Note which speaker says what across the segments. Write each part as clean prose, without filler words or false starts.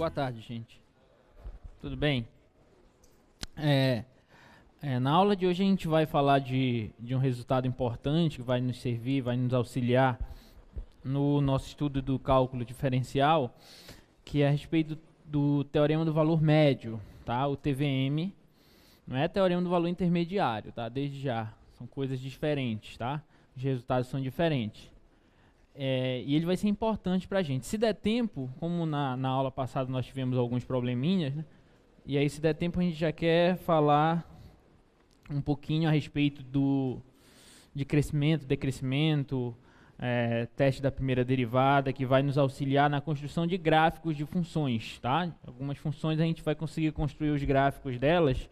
Speaker 1: Boa tarde, gente. Tudo bem? Na aula de hoje a gente vai falar de um resultado importante que vai nos servir, vai nos auxiliar no nosso estudo do cálculo diferencial, que é a respeito do Teorema do Valor Médio, tá? O TVM, não é Teorema do Valor Intermediário, tá? Desde já, são coisas diferentes, tá? Os resultados são diferentes. E ele vai ser importante para a gente. Se der tempo, como na aula passada nós tivemos alguns probleminhas, né? E aí se der tempo a gente já quer falar um pouquinho a respeito de crescimento, decrescimento, teste da primeira derivada, que vai nos auxiliar na construção de gráficos de funções, tá? Algumas funções a gente vai conseguir construir os gráficos delas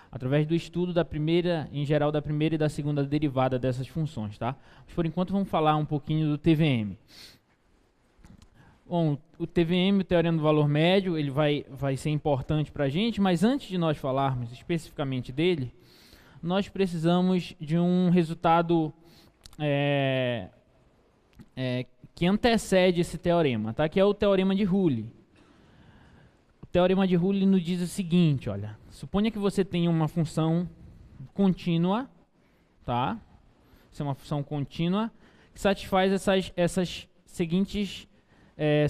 Speaker 1: através do estudo da primeira, em geral, da primeira e da segunda derivada dessas funções, tá? Mas por enquanto vamos falar um pouquinho do TVM. Bom, o TVM, o Teorema do Valor Médio, ele vai ser importante para a gente, mas antes de nós falarmos especificamente dele, nós precisamos de um resultado que antecede esse teorema, tá? Que é o Teorema de Rule. O Teorema de Rule nos diz o seguinte, olha, suponha que você tenha uma função contínua, tá? Isso é uma função contínua que satisfaz essas seguintes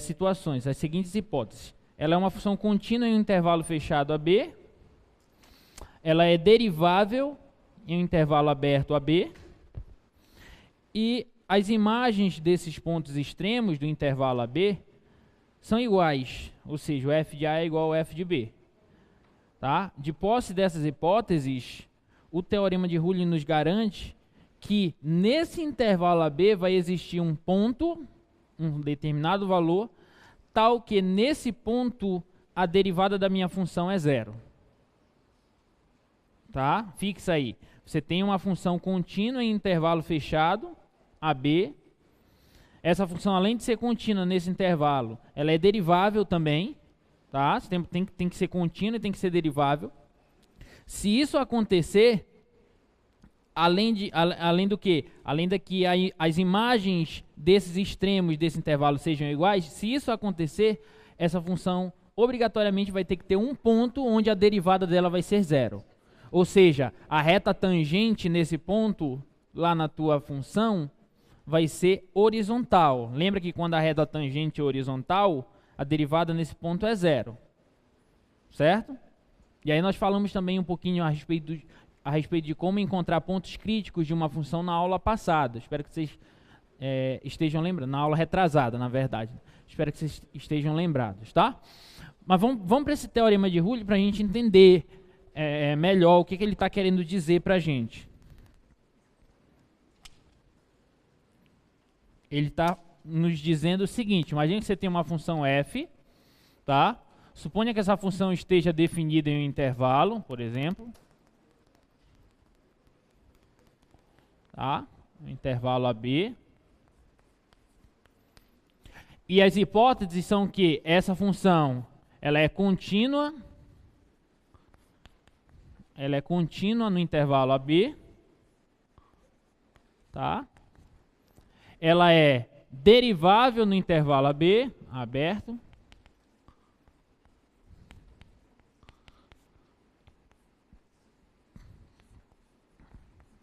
Speaker 1: situações, as seguintes hipóteses. Ela é uma função contínua em um intervalo fechado AB, ela é derivável em um intervalo aberto AB, e as imagens desses pontos extremos do intervalo AB são iguais, ou seja, o f de A é igual ao f de B. Tá? De posse dessas hipóteses, o Teorema de Rule nos garante que nesse intervalo AB vai existir um ponto, um determinado valor, tal que nesse ponto a derivada da minha função é zero. Tá? Fixa aí. Você tem uma função contínua em intervalo fechado, AB. Essa função, além de ser contínua nesse intervalo, ela é derivável também. Tá? Tem que ser contínua e tem que ser derivável. Se isso acontecer, além do que as imagens desses extremos desse intervalo sejam iguais, se isso acontecer, essa função obrigatoriamente vai ter que ter um ponto onde a derivada dela vai ser zero. Ou seja, a reta tangente nesse ponto, lá na tua função, vai ser horizontal. Lembra que quando a reta tangente é horizontal, a derivada nesse ponto é zero. Certo? E aí nós falamos também um pouquinho a respeito de como encontrar pontos críticos de uma função na aula passada. Espero que vocês estejam lembrando. Na aula retrasada, na verdade. Espero que vocês estejam lembrados, tá? Mas vamos para esse Teorema de Rule para a gente entender melhor o que ele está querendo dizer para a gente. Ele está nos dizendo o seguinte: imagine que você tem uma função f, tá? Suponha que essa função esteja definida em um intervalo, por exemplo. Tá? Um intervalo AB. E as hipóteses são que essa função ela é contínua. Ela é contínua no intervalo AB. Tá? Ela é derivável no intervalo AB, aberto.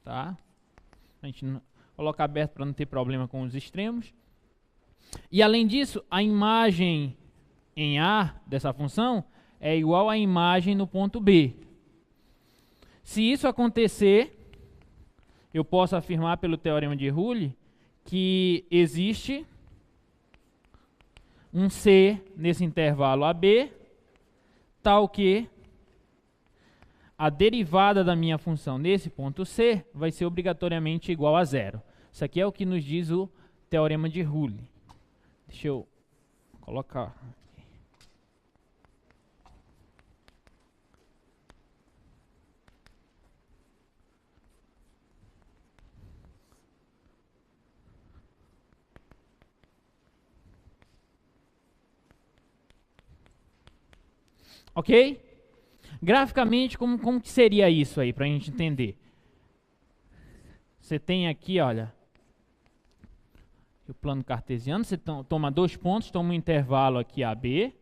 Speaker 1: Tá? A gente coloca aberto para não ter problema com os extremos. E além disso, a imagem em A dessa função é igual à imagem no ponto B. Se isso acontecer, eu posso afirmar pelo Teorema de Rule que existe um C nesse intervalo AB, tal que a derivada da minha função nesse ponto C vai ser obrigatoriamente igual a zero. Isso aqui é o que nos diz o Teorema de Rule. Deixa eu colocar. Ok? Graficamente, como que seria isso aí, para a gente entender? Você tem aqui, olha, o plano cartesiano, você toma dois pontos, toma um intervalo aqui AB,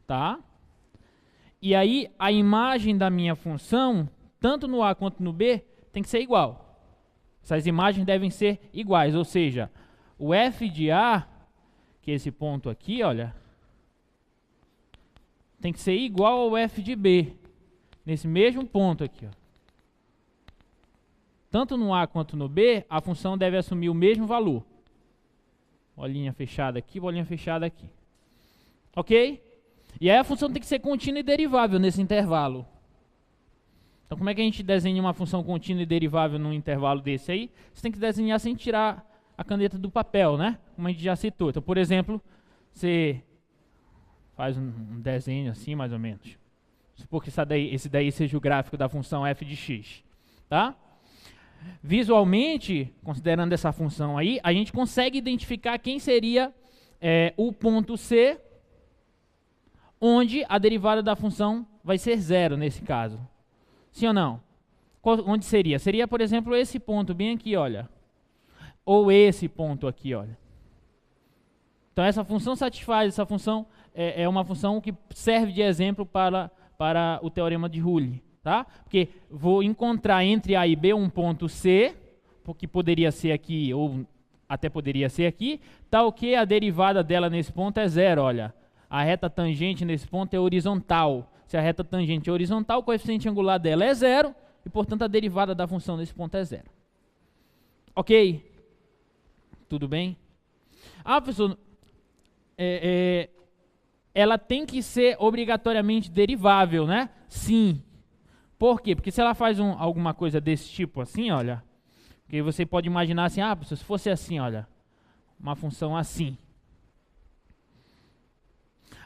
Speaker 1: tá? E aí a imagem da minha função, tanto no A quanto no B, tem que ser igual. Essas imagens devem ser iguais, ou seja, o f de A, que é esse ponto aqui, olha, tem que ser igual ao f de B, nesse mesmo ponto aqui, ó. Tanto no A quanto no B, a função deve assumir o mesmo valor. Bolinha fechada aqui, bolinha fechada aqui. Ok? E aí a função tem que ser contínua e derivável nesse intervalo. Então como é que a gente desenha uma função contínua e derivável num intervalo desse aí? Você tem que desenhar sem tirar a caneta do papel, né? Como a gente já citou. Então, por exemplo, você faz um desenho assim, mais ou menos. Supor que esse daí seja o gráfico da função f de x. Tá? Visualmente, considerando essa função aí, a gente consegue identificar quem seria o ponto C, onde a derivada da função vai ser zero nesse caso. Sim ou não? Onde seria? Seria, por exemplo, esse ponto bem aqui, olha. Ou esse ponto aqui, olha. Então essa função satisfaz, essa função é uma função que serve de exemplo para o teorema de Rule. Tá? Porque vou encontrar entre A e B um ponto C, que poderia ser aqui, ou até poderia ser aqui, tal que a derivada dela nesse ponto é zero, olha. A reta tangente nesse ponto é horizontal. Se a reta tangente é horizontal, o coeficiente angular dela é zero, e portanto a derivada da função nesse ponto é zero. Ok? Tudo bem? Ah, professor, ela tem que ser obrigatoriamente derivável, né? Sim. Por quê? Porque se ela faz alguma coisa desse tipo assim, olha, que você pode imaginar assim, ah, se fosse assim, olha, uma função assim.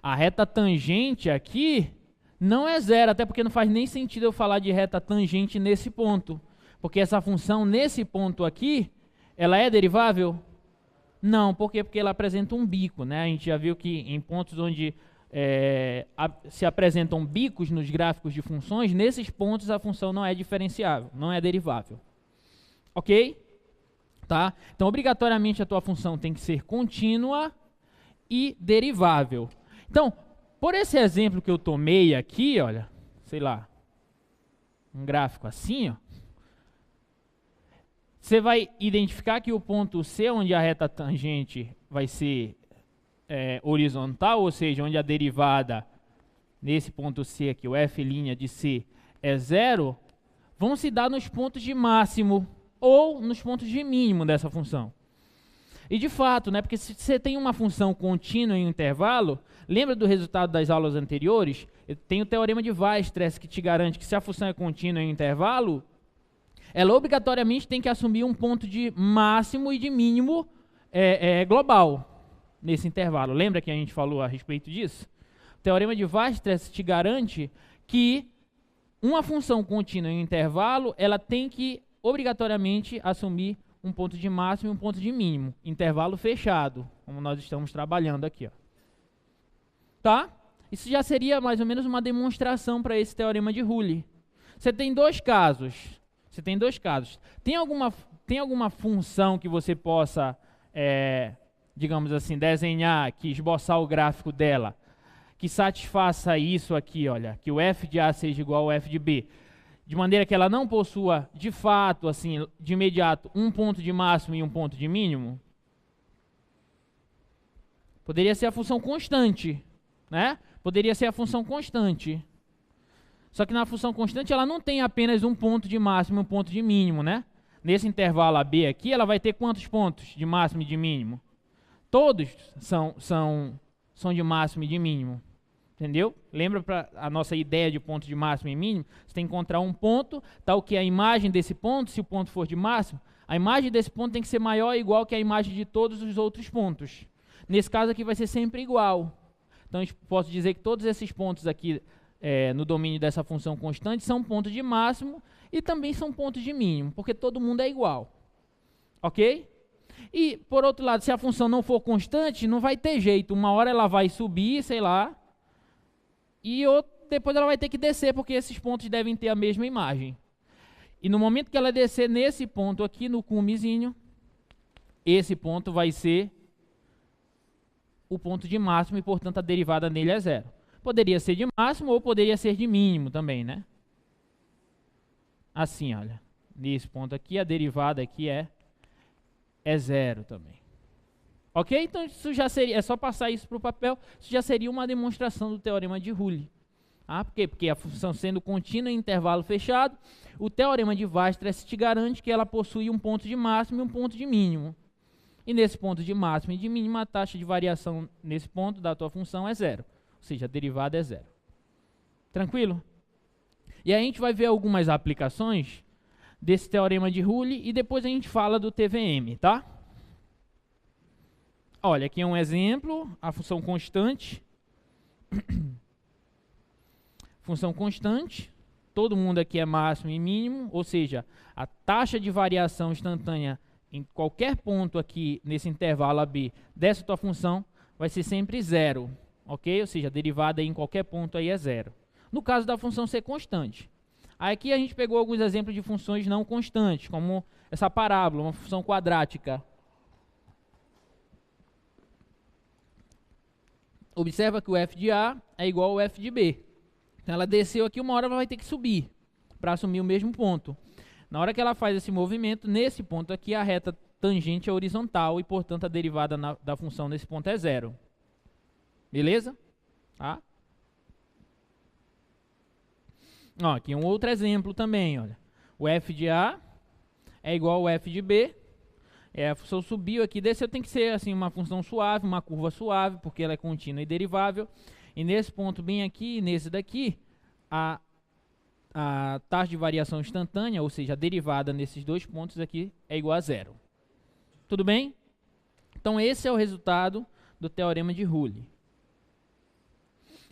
Speaker 1: A reta tangente aqui não é zero, até porque não faz nem sentido eu falar de reta tangente nesse ponto. Porque essa função nesse ponto aqui, ela é derivável? Não, por quê? Porque ela apresenta um bico, né? A gente já viu que em pontos onde se apresentam bicos nos gráficos de funções, nesses pontos a função não é diferenciável, não é derivável. Ok? Tá? Então, obrigatoriamente a tua função tem que ser contínua e derivável. Então, por esse exemplo que eu tomei aqui, olha, sei lá, um gráfico assim, ó, você vai identificar que o ponto C, onde a reta tangente vai ser horizontal, ou seja, onde a derivada nesse ponto C aqui, o f' de C é zero, vão se dar nos pontos de máximo ou nos pontos de mínimo dessa função. E de fato, né, porque se você tem uma função contínua em um intervalo, lembra do resultado das aulas anteriores? Tem o teorema de Weierstrass que te garante que se a função é contínua em um intervalo, ela obrigatoriamente tem que assumir um ponto de máximo e de mínimo global nesse intervalo. Lembra que a gente falou a respeito disso? O teorema de Weierstrass te garante que uma função contínua em um intervalo, ela tem que obrigatoriamente assumir um ponto de máximo e um ponto de mínimo. Intervalo fechado, como nós estamos trabalhando aqui. Ó. Tá? Isso já seria mais ou menos uma demonstração para esse teorema de Rule. Você tem dois casos. Tem alguma função que você possa, digamos assim, desenhar aqui, esboçar o gráfico dela, que satisfaça isso aqui, olha, que o f de A seja igual ao f de B, de maneira que ela não possua, de fato, assim, de imediato, um ponto de máximo e um ponto de mínimo? Poderia ser a função constante, né? Poderia ser a função constante. Só que na função constante ela não tem apenas um ponto de máximo e um ponto de mínimo, né? Nesse intervalo AB aqui, ela vai ter quantos pontos de máximo e de mínimo? Todos são de máximo e de mínimo. Entendeu? Lembra para a nossa ideia de ponto de máximo e mínimo? Você tem que encontrar um ponto, tal que a imagem desse ponto, se o ponto for de máximo, a imagem desse ponto tem que ser maior ou igual que a imagem de todos os outros pontos. Nesse caso aqui vai ser sempre igual. Então, eu posso dizer que todos esses pontos aqui no domínio dessa função constante são pontos de máximo e também são pontos de mínimo, porque todo mundo é igual. Ok? E, por outro lado, se a função não for constante, não vai ter jeito. Uma hora ela vai subir, sei lá, e depois ela vai ter que descer, porque esses pontos devem ter a mesma imagem. E no momento que ela descer nesse ponto aqui, no cumezinho, esse ponto vai ser o ponto de máximo e, portanto, a derivada nele é zero. Poderia ser de máximo ou poderia ser de mínimo também, né? Assim, olha. Nesse ponto aqui, a derivada aqui é zero também. Ok? Então, isso já seria, é só passar isso para o papel, isso já seria uma demonstração do teorema de Rule. Ah, por quê? Porque a função sendo contínua em intervalo fechado, o teorema de Weierstrass te garante que ela possui um ponto de máximo e um ponto de mínimo. E nesse ponto de máximo e de mínimo, a taxa de variação nesse ponto da tua função é zero. Ou seja, a derivada é zero. Tranquilo? E aí a gente vai ver algumas aplicações desse teorema de Rule e depois a gente fala do TVM, tá? Olha, aqui é um exemplo, a função constante. Função constante, todo mundo aqui é máximo e mínimo, ou seja, a taxa de variação instantânea em qualquer ponto aqui nesse intervalo AB dessa tua função vai ser sempre zero, ok? Ou seja, a derivada em qualquer ponto aí é zero. No caso da função ser constante. Aqui a gente pegou alguns exemplos de funções não constantes, como essa parábola, uma função quadrática. Observa que o f de A é igual ao f de B. Então ela desceu aqui, uma hora ela vai ter que subir para assumir o mesmo ponto. Na hora que ela faz esse movimento, nesse ponto aqui a reta tangente é horizontal e, portanto, a derivada da função nesse ponto é zero. Beleza? Tá? Ó, aqui um outro exemplo também, olha. O f de A é igual ao f de B. A função subiu aqui, desceu, tem que ser assim uma função suave, uma curva suave, porque ela é contínua e derivável. E nesse ponto bem aqui, nesse daqui, a taxa de variação instantânea, ou seja, a derivada nesses dois pontos aqui, é igual a zero. Tudo bem? Então esse é o resultado do teorema de Rule.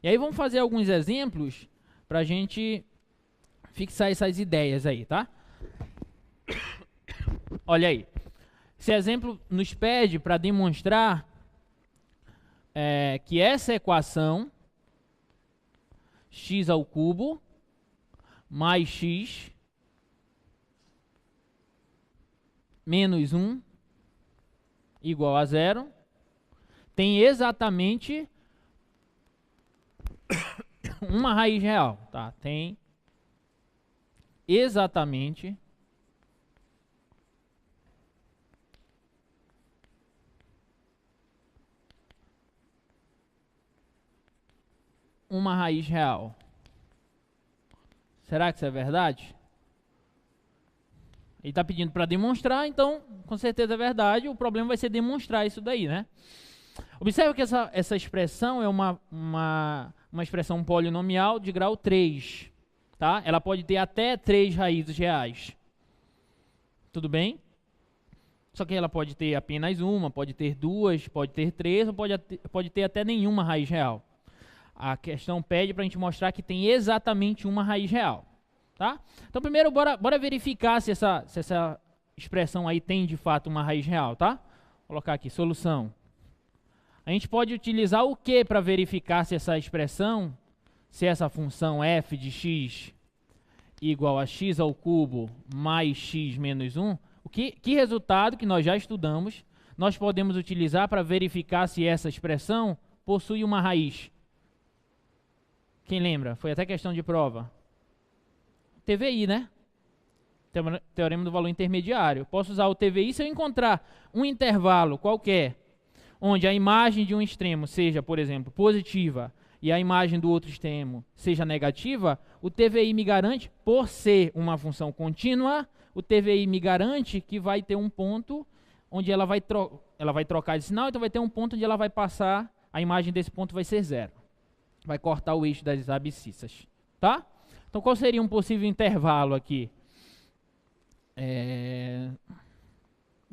Speaker 1: E aí vamos fazer alguns exemplos para a gente fixar essas ideias aí, tá? Olha aí. Esse exemplo nos pede para demonstrar que essa equação x ao cubo mais x menos 1 igual a zero tem exatamente uma raiz real, tá? Tem exatamente uma raiz real. Será que isso é verdade? Ele está pedindo para demonstrar, então com certeza é verdade. O problema vai ser demonstrar isso daí, né? Observe que essa expressão é uma expressão polinomial de grau 3. Tá? Ela pode ter até 3 raízes reais. Tudo bem? Só que ela pode ter apenas uma, pode ter duas, pode ter três, ou pode ter até nenhuma raiz real. A questão pede para a gente mostrar que tem exatamente uma raiz real. Tá? Então primeiro bora verificar se essa expressão aí tem de fato uma raiz real. Tá? Vou colocar aqui, solução. A gente pode utilizar o que para verificar se essa expressão, se essa função f de x igual a x ao cubo mais x menos 1, que resultado que nós já estudamos, nós podemos utilizar para verificar se essa expressão possui uma raiz? Quem lembra? Foi até questão de prova. TVI, né? Teorema do valor intermediário. Posso usar o TVI se eu encontrar um intervalo qualquer, onde a imagem de um extremo seja, por exemplo, positiva e a imagem do outro extremo seja negativa, o TVI me garante, por ser uma função contínua, o TVI me garante que vai ter um ponto onde ela vai trocar de sinal, então vai ter um ponto onde ela vai passar, a imagem desse ponto vai ser zero. Vai cortar o eixo das abscissas, tá? Então qual seria um possível intervalo aqui?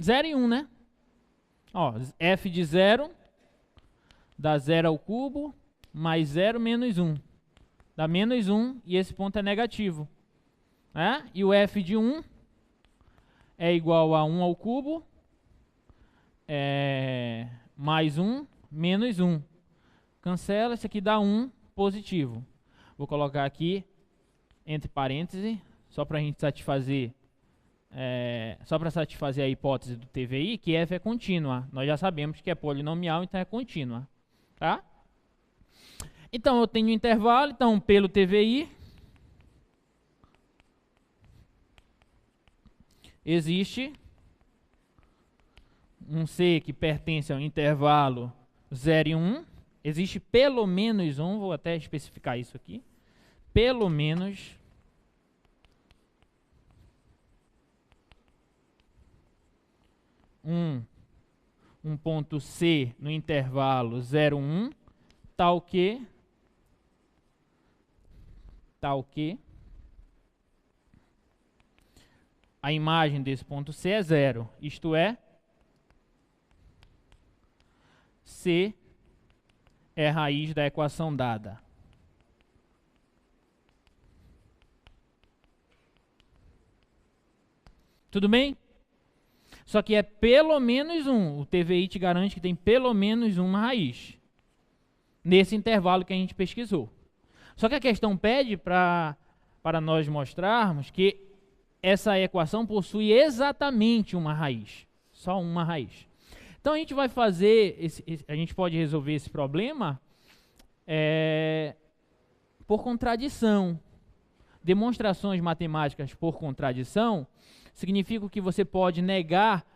Speaker 1: 0 e 1, né? Ó, f de 0 dá 0 ao cubo, mais 0 menos 1. Dá menos 1 e esse ponto é negativo. Né? E o f de 1 é igual a 1 ao cubo, mais 1, menos 1. Cancela, isso aqui dá 1 positivo. Vou colocar aqui, entre parênteses, só para a gente satisfazer... só para satisfazer a hipótese do TVI, que f é contínua. Nós já sabemos que é polinomial, então é contínua. Tá? Então, eu tenho um intervalo, então, pelo TVI, existe um C que pertence ao intervalo 0 e 1, existe pelo menos um, vou até especificar isso aqui, pelo menos um ponto C no intervalo 0, 1, tal que a imagem desse ponto C é 0, isto é, C é a raiz da equação dada. Tudo bem? Só que é pelo menos um. O TVI te garante que tem pelo menos uma raiz nesse intervalo que a gente pesquisou. Só que a questão pede para nós mostrarmos que essa equação possui exatamente uma raiz. Só uma raiz. Então a gente vai fazer, a gente pode resolver esse problema por contradição. Demonstrações matemáticas por contradição significa que você pode negar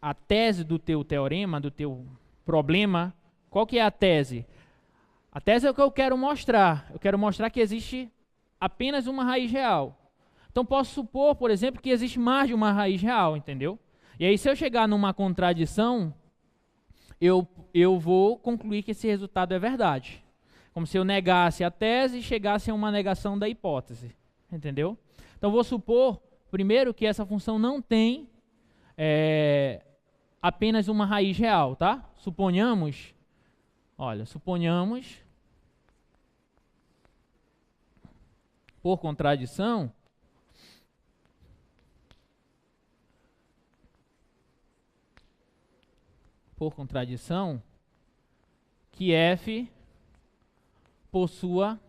Speaker 1: a tese do teu teorema, do teu problema. Qual que é a tese? A tese é o que eu quero mostrar. Eu quero mostrar que existe apenas uma raiz real. Então posso supor, por exemplo, que existe mais de uma raiz real, entendeu? E aí se eu chegar numa contradição, eu vou concluir que esse resultado é verdade. Como se eu negasse a tese e chegasse a uma negação da hipótese, entendeu? Então vou supor, primeiro, que essa função não tem apenas uma raiz real, tá? Suponhamos, por contradição, que f possua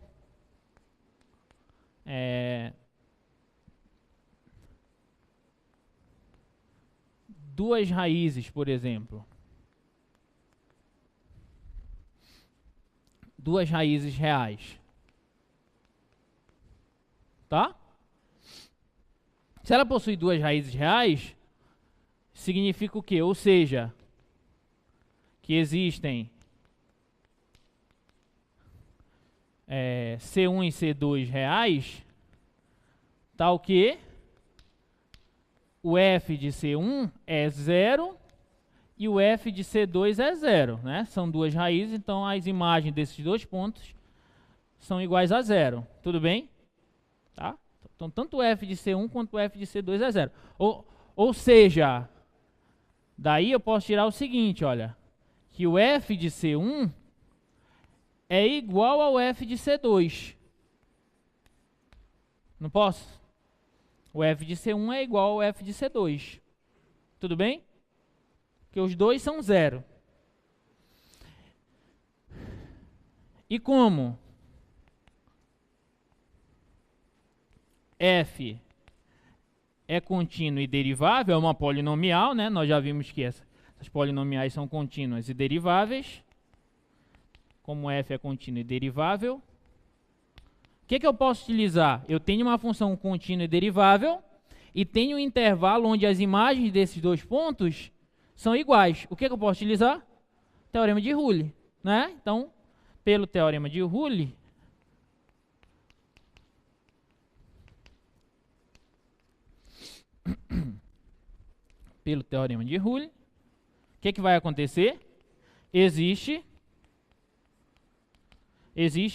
Speaker 1: duas raízes, por exemplo. Duas raízes reais. Tá? Se ela possui duas raízes reais, significa o quê? Ou seja, que existem C1 e C2 reais, tal que o f de C1 é 0 e o f de C2 é 0, né? São duas raízes, então as imagens desses dois pontos são iguais a 0. Tudo bem? Tá? Então, tanto o f de C1 quanto o f de C2 é 0. Ou seja, daí eu posso tirar o seguinte, olha, que o f de C1 é igual ao f de C2. Não posso? O f de C1 é igual ao f de C2. Tudo bem? Porque os dois são 0. E como f é contínuo e derivável, é uma polinomial, né? Nós já vimos que essas polinomiais são contínuas e deriváveis. Como f é contínuo e derivável, o que eu posso utilizar? Eu tenho uma função contínua e derivável e tenho um intervalo onde as imagens desses dois pontos são iguais. O que eu posso utilizar? Teorema de Rule, né? Então, pelo teorema de Rule, o que vai acontecer? Existe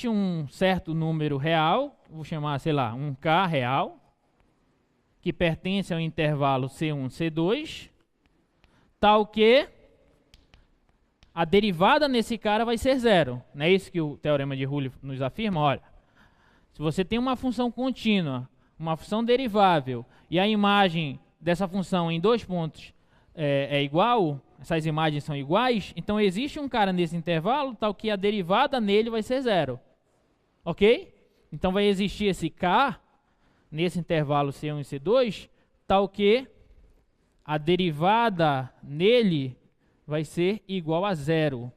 Speaker 1: um certo número real, vou chamar, sei lá, um K real, que pertence ao intervalo C1, C2, tal que a derivada nesse cara vai ser 0. Não é isso que o teorema de Rule nos afirma? Olha, se você tem uma função contínua, uma função derivável, e a imagem dessa função em dois pontos é igual, essas imagens são iguais, então existe um cara nesse intervalo tal que a derivada nele vai ser 0. Ok? Então vai existir esse K nesse intervalo C1 e C2 tal que a derivada nele vai ser igual a 0.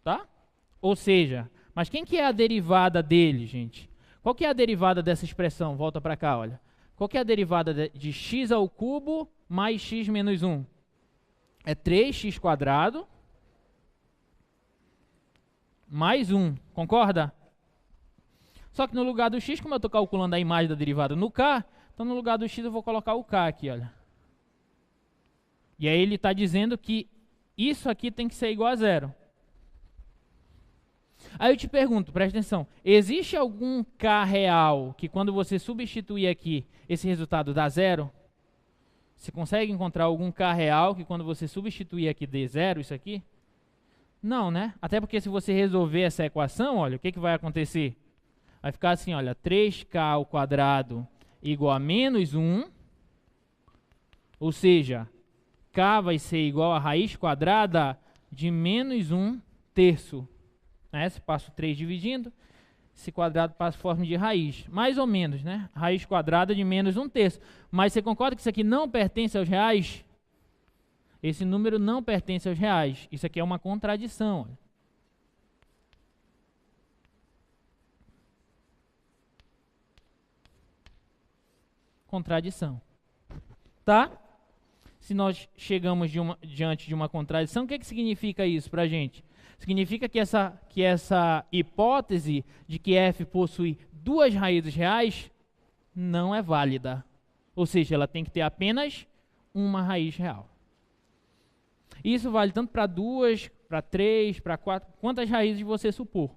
Speaker 1: Tá? Ou seja, mas quem que é a derivada dele, gente? Qual que é a derivada dessa expressão? Volta para cá, olha. Qual que é a derivada de x ao cubo mais x menos 1? É 3x² mais 1, concorda? Só que no lugar do x, como eu estou calculando a imagem da derivada no k, então no lugar do x eu vou colocar o k aqui, olha. E aí ele está dizendo que isso aqui tem que ser igual a 0. Aí eu te pergunto, presta atenção, existe algum k real que quando você substituir aqui, esse resultado dá 0? Você consegue encontrar algum k real que quando você substituir aqui dê 0 isso aqui? Não, né? Até porque se você resolver essa equação, olha, o que vai acontecer? Vai ficar assim, olha, 3k² igual a menos 1, ou seja, k vai ser igual a raiz quadrada de menos 1/3. Né? Se passo 3 dividindo, esse quadrado passa forma de raiz. Mais ou menos, né? Raiz quadrada de menos 1/3. Mas você concorda que isso aqui não pertence aos reais? Esse número não pertence aos reais. Isso aqui é uma contradição. Olha. Contradição. Tá? Se nós chegamos diante de uma contradição, o que significa isso para a gente? Significa que essa hipótese de que f possui duas raízes reais não é válida. Ou seja, ela tem que ter apenas uma raiz real. Isso vale tanto para 2, para 3, para 4, quantas raízes você supor.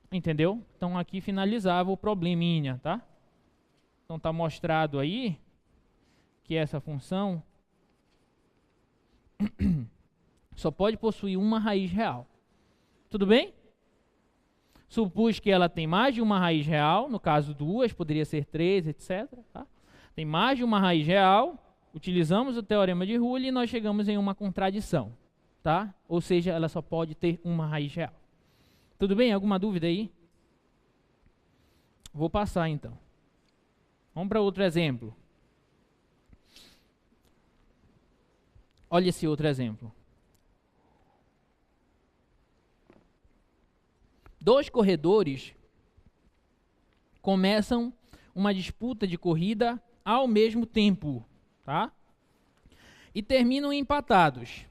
Speaker 1: Entendeu? Então aqui finalizava o probleminha, tá? Então está mostrado aí que essa função só pode possuir uma raiz real. Tudo bem? Supus que ela tem mais de uma raiz real, no caso 2, poderia ser 3, etc. Tá? Tem mais de uma raiz real, utilizamos o teorema de Rule e nós chegamos em uma contradição. Tá? Ou seja, ela só pode ter uma raiz real. Tudo bem? Alguma dúvida aí? Vou passar então. Vamos para outro exemplo. Olha esse outro exemplo. Dois corredores começam uma disputa de corrida ao mesmo tempo, tá? E terminam empatados.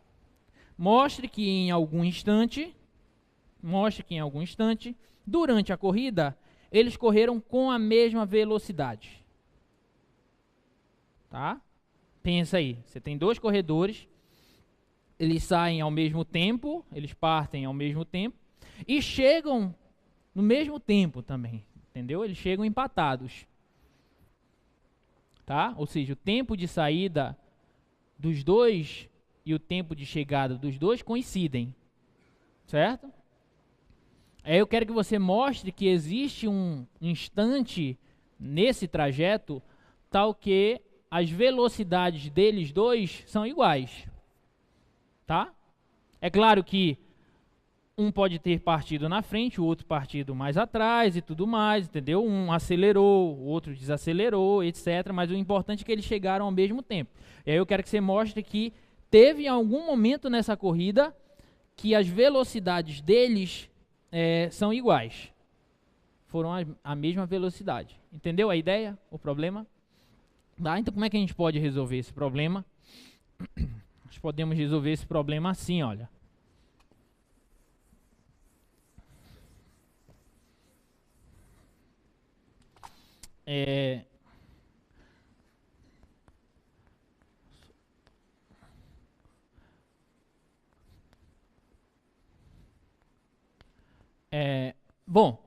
Speaker 1: Mostre que em algum instante, durante a corrida, eles correram com a mesma velocidade. Tá? Pensa aí, você tem dois corredores, eles saem ao mesmo tempo, eles partem ao mesmo tempo e chegam no mesmo tempo também, entendeu? Eles chegam empatados. Tá? Ou seja, o tempo de saída dos dois e o tempo de chegada dos dois coincidem. Certo? Aí eu quero que você mostre que existe um instante nesse trajeto tal que as velocidades deles dois são iguais. Tá? É claro que um pode ter partido na frente, o outro partido mais atrás e tudo mais, entendeu? Um acelerou, o outro desacelerou, etc. Mas o importante é que eles chegaram ao mesmo tempo. E aí eu quero que você mostre que teve algum momento nessa corrida que as velocidades deles são iguais. Foram a mesma velocidade. Entendeu a ideia? O problema? Tá? Então como é que a gente pode resolver esse problema? Nós podemos resolver esse problema assim, olha. Bom,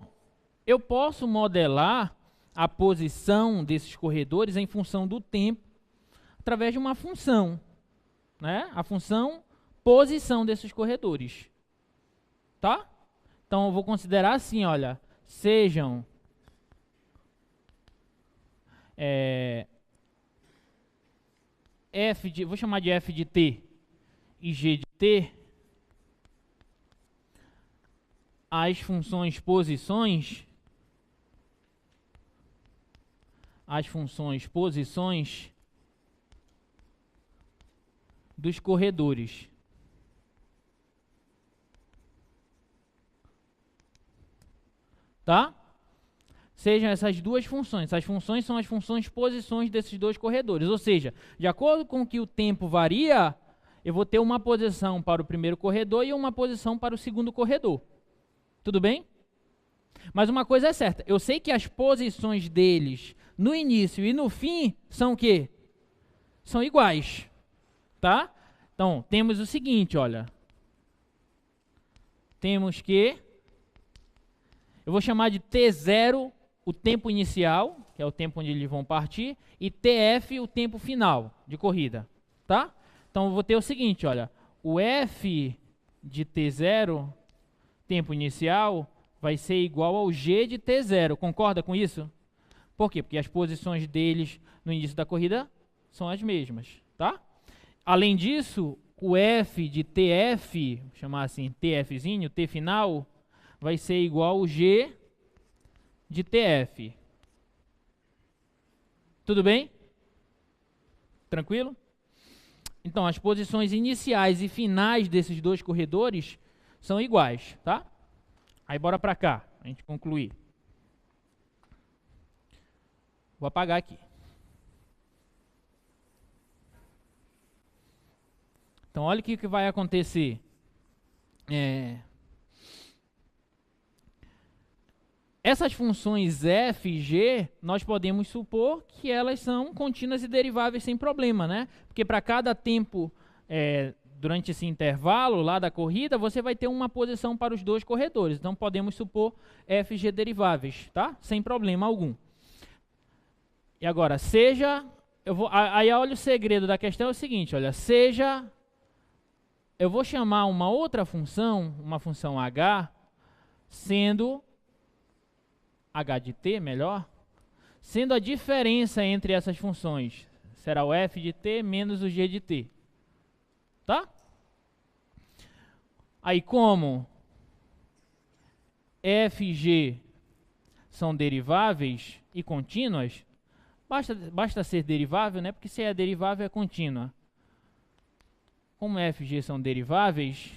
Speaker 1: eu posso modelar a posição desses corredores em função do tempo através de uma função, né? A função posição desses corredores, tá? Então eu vou considerar assim, olha, sejam vou chamar de f de t e g de t, as funções posições dos corredores. tá? Sejam essas duas funções. Essas funções são as funções posições desses dois corredores. Ou seja, de acordo com que o tempo varia, eu vou ter uma posição para o primeiro corredor e uma posição para o segundo corredor. Tudo bem? Mas uma coisa é certa, eu sei que as posições deles no início e no fim são o quê? São iguais, tá? Então, temos o seguinte, olha. Temos que, eu vou chamar de T0 o tempo inicial, que é o tempo onde eles vão partir, e TF o tempo final de corrida, tá? Então, eu vou ter o seguinte, olha, o F de T0, tempo inicial, vai ser igual ao G de T0, concorda com isso? Por quê? Porque as posições deles no início da corrida são as mesmas, tá? Além disso, o F de TF, vou chamar assim, TFzinho, T final, vai ser igual ao G de TF. Tudo bem? Tranquilo? Então, as posições iniciais e finais desses dois corredores são iguais, tá? Aí, bora para cá, a gente concluir. Vou apagar aqui. Então, olha o que vai acontecer. Essas funções f e g, nós podemos supor que elas são contínuas e deriváveis sem problema, né? Porque para cada tempo, durante esse intervalo lá da corrida, você vai ter uma posição para os dois corredores. Então, podemos supor f e g deriváveis, tá? Sem problema algum. E agora, aí olha o segredo da questão é o seguinte, olha, eu vou chamar uma outra função, uma função h, sendo h de t, melhor, sendo a diferença entre essas funções, será o f de t menos o g de t, tá? Aí como f e g são deriváveis e contínuas, basta ser derivável, né? Porque se é derivável é contínua. Como f e g são deriváveis,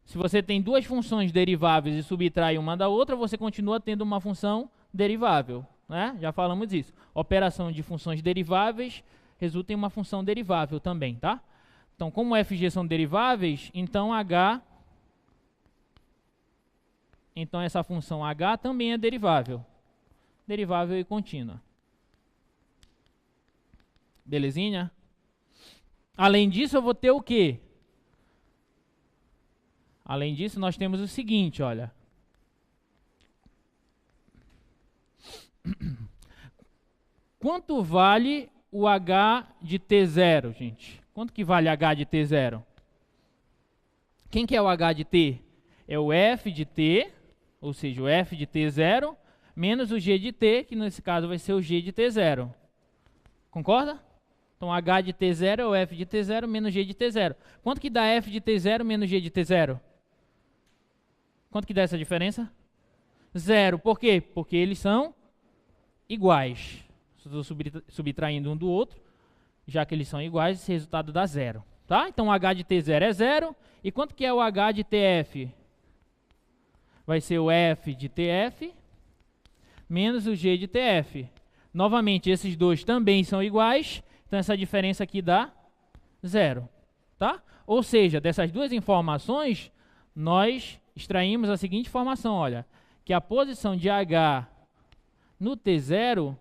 Speaker 1: se você tem duas funções deriváveis e subtrai uma da outra, você continua tendo uma função derivável, né? Já falamos disso. Operação de funções deriváveis resulta em uma função derivável também, tá? Então, como f e g são deriváveis, então essa função h também é derivável. Derivável e contínua. Belezinha? Além disso, eu vou ter o quê? Além disso, nós temos o seguinte, olha. Quanto vale o h de t0, gente? Quanto que vale h de t0? Quem que é o h de t? É o f de t, ou seja, o f de t0, menos o g de t, que nesse caso vai ser o g de t0. Concorda? Então, h de t0 é o f de t0 menos g de t0. Quanto que dá f de t0 menos g de t0? Quanto que dá essa diferença? 0. Por quê? Porque eles são iguais. Estou subtraindo um do outro. Já que eles são iguais, esse resultado dá 0. Tá? Então, h de t0 é 0. E quanto que é o h de tf? Vai ser o f de tf menos o g de tf. Novamente, esses dois também são iguais. Então, essa diferença aqui dá 0. Tá? Ou seja, dessas duas informações, nós extraímos a seguinte informação, olha, que a posição de h no T0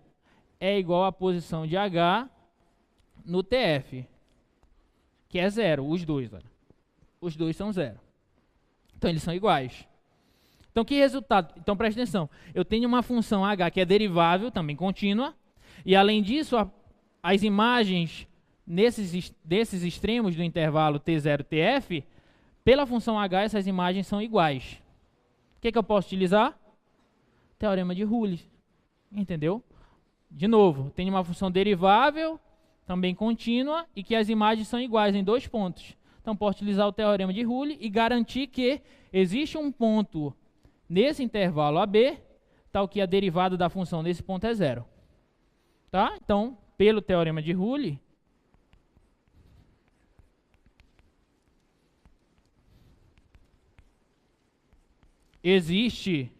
Speaker 1: é igual à posição de h no TF, que é 0, os dois, olha. Os dois são 0. Então, eles são iguais. Então, que resultado? Então, preste atenção. Eu tenho uma função h que é derivável, também contínua, e além disso, as imagens desses extremos do intervalo T0 e TF, pela função h, essas imagens são iguais. O que eu posso utilizar? Teorema de Rule. Entendeu? De novo, tenho uma função derivável, também contínua, e que as imagens são iguais em dois pontos. Então, posso utilizar o teorema de Rule e garantir que existe um ponto nesse intervalo AB, tal que a derivada da função nesse ponto é 0. Tá? Então, pelo teorema de Rule, existe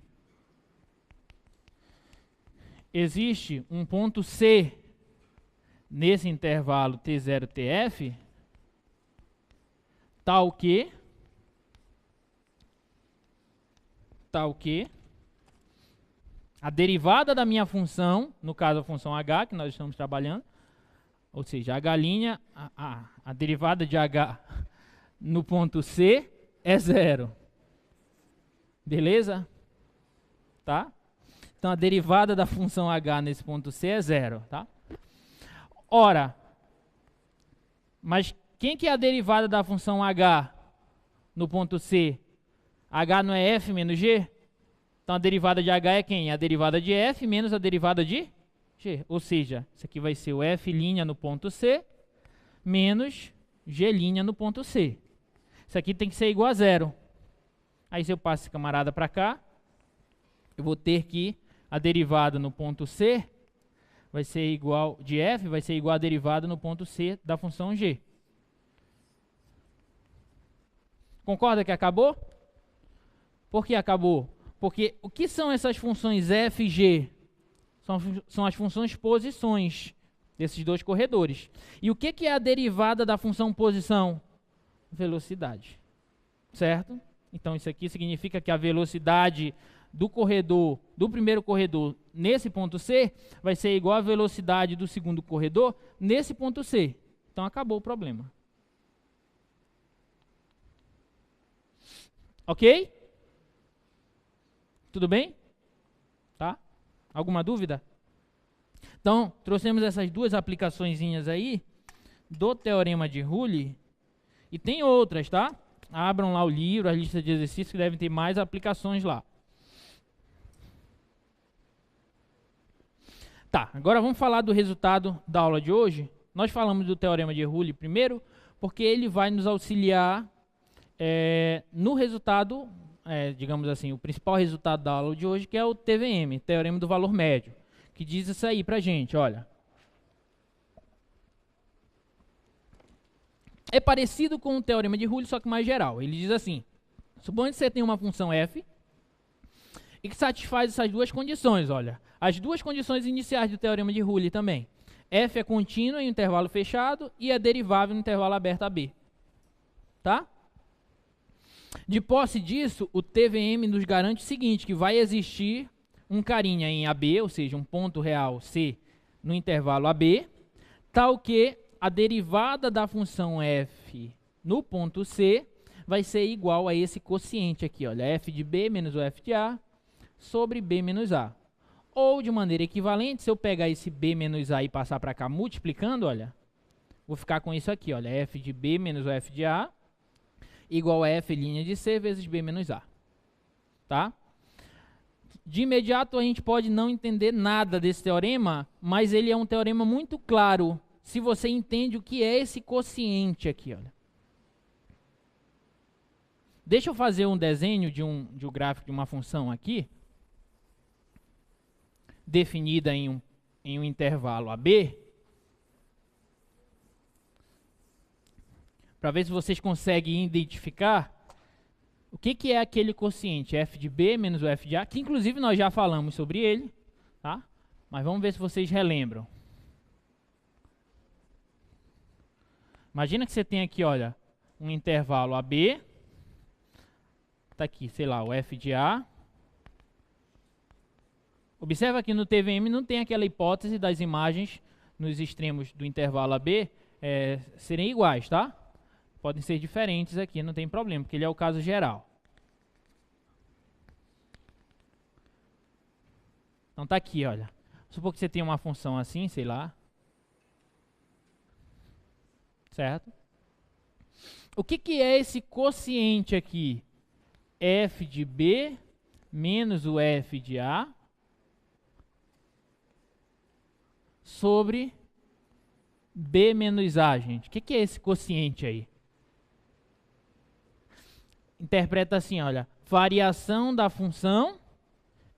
Speaker 1: existe um ponto C nesse intervalo T0, TF, tal que a derivada da minha função, no caso a função h, que nós estamos trabalhando, ou seja, h', a derivada de h no ponto C é 0. Beleza? Tá? Então a derivada da função h nesse ponto C é 0. Tá? Ora, mas quem que é a derivada da função h no ponto C? H não é f menos g? Então a derivada de h é quem? A derivada de f menos a derivada de g. Ou seja, isso aqui vai ser o f' no ponto C menos g' no ponto C. Isso aqui tem que ser igual a 0. Aí se eu passo esse camarada para cá, eu vou ter que a derivada no ponto C vai ser igual de f, vai ser igual a derivada no ponto C da função g. Concorda que acabou? Por que acabou? Porque o que são essas funções f e g? São as funções posições desses dois corredores. E o que é a derivada da função posição? Velocidade. Certo? Então isso aqui significa que a velocidade do corredor, do primeiro corredor nesse ponto C, vai ser igual à velocidade do segundo corredor nesse ponto C. Então acabou o problema. Ok? Tudo bem? Tá? Alguma dúvida? Então, trouxemos essas duas aplicaçõezinhas aí do Teorema de Rule e tem outras, tá? Abram lá o livro, a lista de exercícios que devem ter mais aplicações lá. Tá, agora vamos falar do resultado da aula de hoje. Nós falamos do Teorema de Rule primeiro, porque ele vai nos auxiliar no resultado, digamos assim, o principal resultado da aula de hoje, que é o TVM, Teorema do Valor Médio, que diz isso aí pra gente, olha. É parecido com o Teorema de Rule, só que mais geral. Ele diz assim, suponha que você tem uma função f e que satisfaz essas duas condições, olha. As duas condições iniciais do Teorema de Rule também. F é contínua em intervalo fechado e é derivável no intervalo aberto AB. Tá? De posse disso, o TVM nos garante o seguinte, que vai existir um carinha em AB, ou seja, um ponto real C no intervalo AB, tal que a derivada da função f no ponto C vai ser igual a esse quociente aqui, olha, f de B menos o f de A sobre B menos A. Ou, de maneira equivalente, se eu pegar esse B menos A e passar para cá multiplicando, olha, vou ficar com isso aqui, olha, f de B menos o f de A igual a f' de C vezes B menos A. Tá? De imediato a gente pode não entender nada desse teorema, mas ele é um teorema muito claro se você entende o que é esse quociente aqui, olha. Deixa eu fazer um desenho de um gráfico de uma função aqui, definida em um intervalo AB, para ver se vocês conseguem identificar o que é aquele quociente, f de B menos o f de A, que inclusive nós já falamos sobre ele, tá? Mas vamos ver se vocês relembram. Imagina que você tem aqui, olha, um intervalo AB, tá aqui, sei lá, o f de A. Observa que no TVM não tem aquela hipótese das imagens nos extremos do intervalo AB serem iguais, tá? Podem ser diferentes aqui, não tem problema, porque ele é o caso geral. Então tá aqui, olha. Supor que você tem uma função assim, sei lá. Certo? O que é esse quociente aqui? F de B menos o F de A sobre B menos A, gente. O que é esse quociente aí? Interpreta assim, olha, variação da função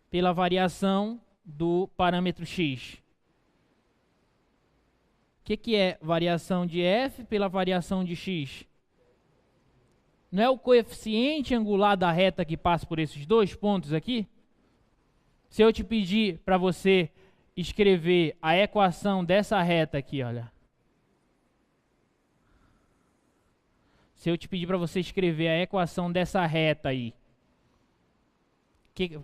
Speaker 1: pela variação do parâmetro x. O que é variação de f pela variação de x? Não é o coeficiente angular da reta que passa por esses dois pontos aqui? Se eu te pedir para você escrever a equação dessa reta aqui, olha. Se eu te pedir para você escrever a equação dessa reta aí,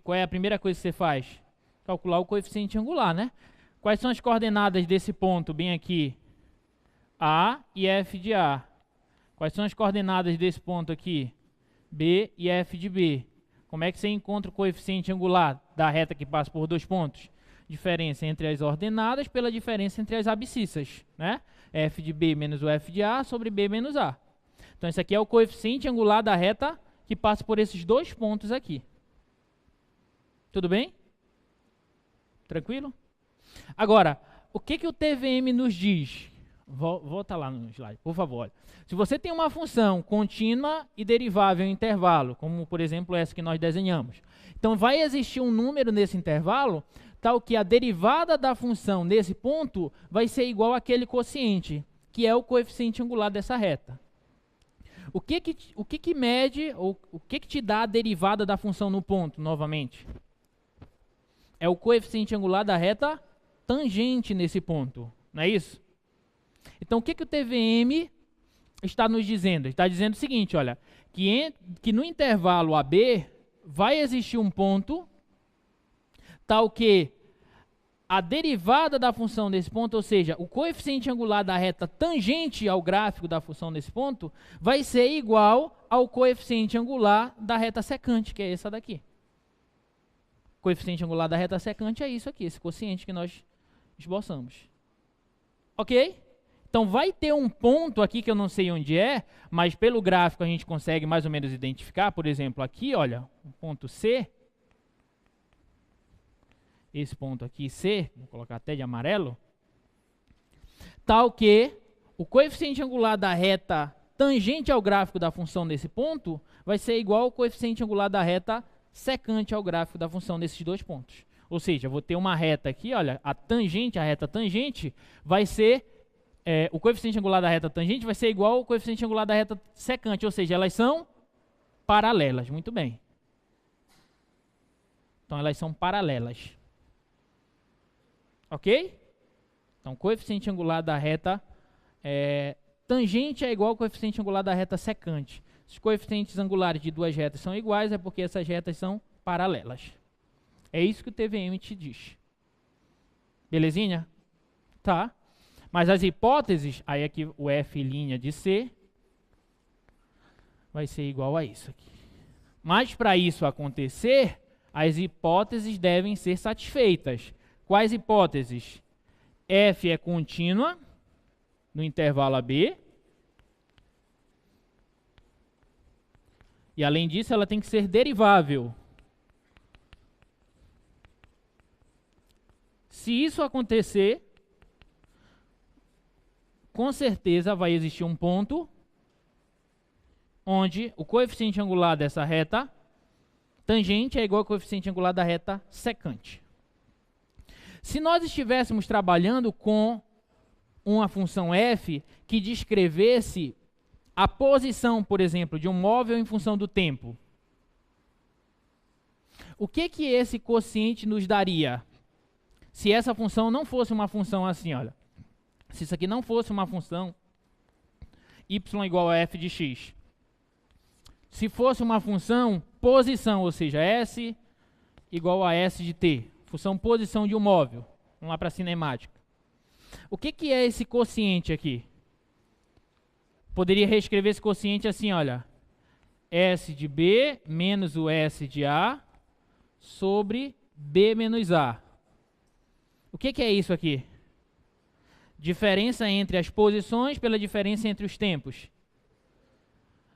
Speaker 1: qual é a primeira coisa que você faz? Calcular o coeficiente angular, né? Quais são as coordenadas desse ponto bem aqui? A e F de A. Quais são as coordenadas desse ponto aqui? B e F de B. Como é que você encontra o coeficiente angular da reta que passa por dois pontos? Diferença entre as ordenadas pela diferença entre as abscissas, né? F de B menos o F de A sobre B menos A. Então, esse aqui é o coeficiente angular da reta que passa por esses dois pontos aqui. Tudo bem? Tranquilo? Agora, o que o TVM nos diz? Volta lá no slide, por favor. Olha. Se você tem uma função contínua e derivável em intervalo, como, por exemplo, essa que nós desenhamos, então vai existir um número nesse intervalo, tal que a derivada da função nesse ponto vai ser igual àquele quociente, que é o coeficiente angular dessa reta. O que mede, ou o que te dá a derivada da função no ponto, novamente? É o coeficiente angular da reta tangente nesse ponto, não é isso? Então, o que o TVM está nos dizendo? Está dizendo o seguinte, olha, que no intervalo AB vai existir um ponto tal que a derivada da função desse ponto, ou seja, o coeficiente angular da reta tangente ao gráfico da função desse ponto, vai ser igual ao coeficiente angular da reta secante, que é essa daqui. O coeficiente angular da reta secante é isso aqui, esse quociente que nós esboçamos. Ok? Então, vai ter um ponto aqui que eu não sei onde é, mas pelo gráfico a gente consegue mais ou menos identificar. Por exemplo, aqui, olha, o ponto C. Esse ponto aqui, C, vou colocar até de amarelo. Tal que o coeficiente angular da reta tangente ao gráfico da função desse ponto vai ser igual ao coeficiente angular da reta secante ao gráfico da função desses dois pontos. Ou seja, eu vou ter uma reta aqui, olha, a reta tangente vai ser... o coeficiente angular da reta tangente vai ser igual ao coeficiente angular da reta secante, ou seja, elas são paralelas. Muito bem. Então, elas são paralelas. Ok? Então, coeficiente angular da reta tangente é igual ao coeficiente angular da reta secante. Se os coeficientes angulares de duas retas são iguais, é porque essas retas são paralelas. É isso que o TVM te diz. Belezinha? Tá. Mas as hipóteses, aí aqui o F' de C vai ser igual a isso aqui. Mas para isso acontecer, as hipóteses devem ser satisfeitas. Quais hipóteses? F é contínua no intervalo AB. E além disso, ela tem que ser derivável. Se isso acontecer, com certeza vai existir um ponto onde o coeficiente angular dessa reta tangente é igual ao coeficiente angular da reta secante. Se nós estivéssemos trabalhando com uma função f que descrevesse a posição, por exemplo, de um móvel em função do tempo, o que esse quociente nos daria? Se essa função não fosse uma função assim, olha. Se isso aqui não fosse uma função y igual a f de x. Se fosse uma função posição, ou seja, s igual a s de t. Função posição de um móvel. Vamos lá para a cinemática. O que é esse quociente aqui? Poderia reescrever esse quociente assim, olha. S de B menos o S de A sobre B menos A. O que é isso aqui? Diferença entre as posições pela diferença entre os tempos.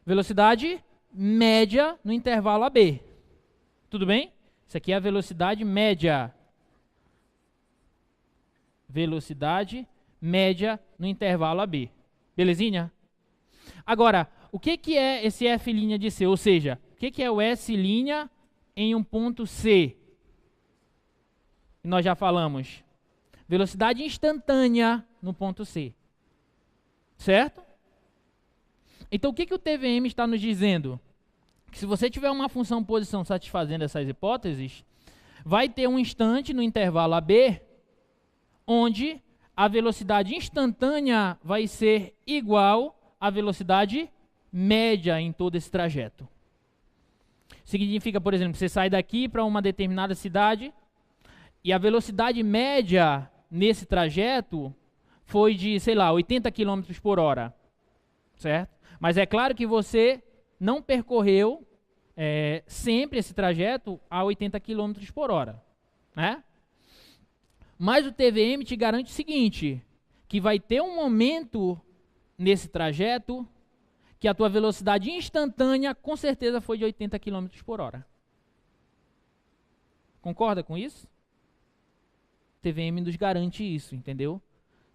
Speaker 1: Velocidade média no intervalo AB. Tudo bem? Isso aqui é a velocidade média. Velocidade média no intervalo AB. Belezinha? Agora, o que é esse F' de C? Ou seja, o que é o S' em um ponto C? Nós já falamos. Velocidade instantânea no ponto C. Certo? Então, o que o TVM está nos dizendo? Que se você tiver uma função posição satisfazendo essas hipóteses, vai ter um instante no intervalo AB onde a velocidade instantânea vai ser igual à velocidade média em todo esse trajeto. Significa, por exemplo, você sai daqui para uma determinada cidade e a velocidade média nesse trajeto foi de, sei lá, 80 km por hora, certo? Mas é claro que você não percorreu sempre esse trajeto a 80 km por hora, né? Mas o TVM te garante o seguinte, que vai ter um momento nesse trajeto que a tua velocidade instantânea com certeza foi de 80 km por hora. Concorda com isso? O TVM nos garante isso, entendeu?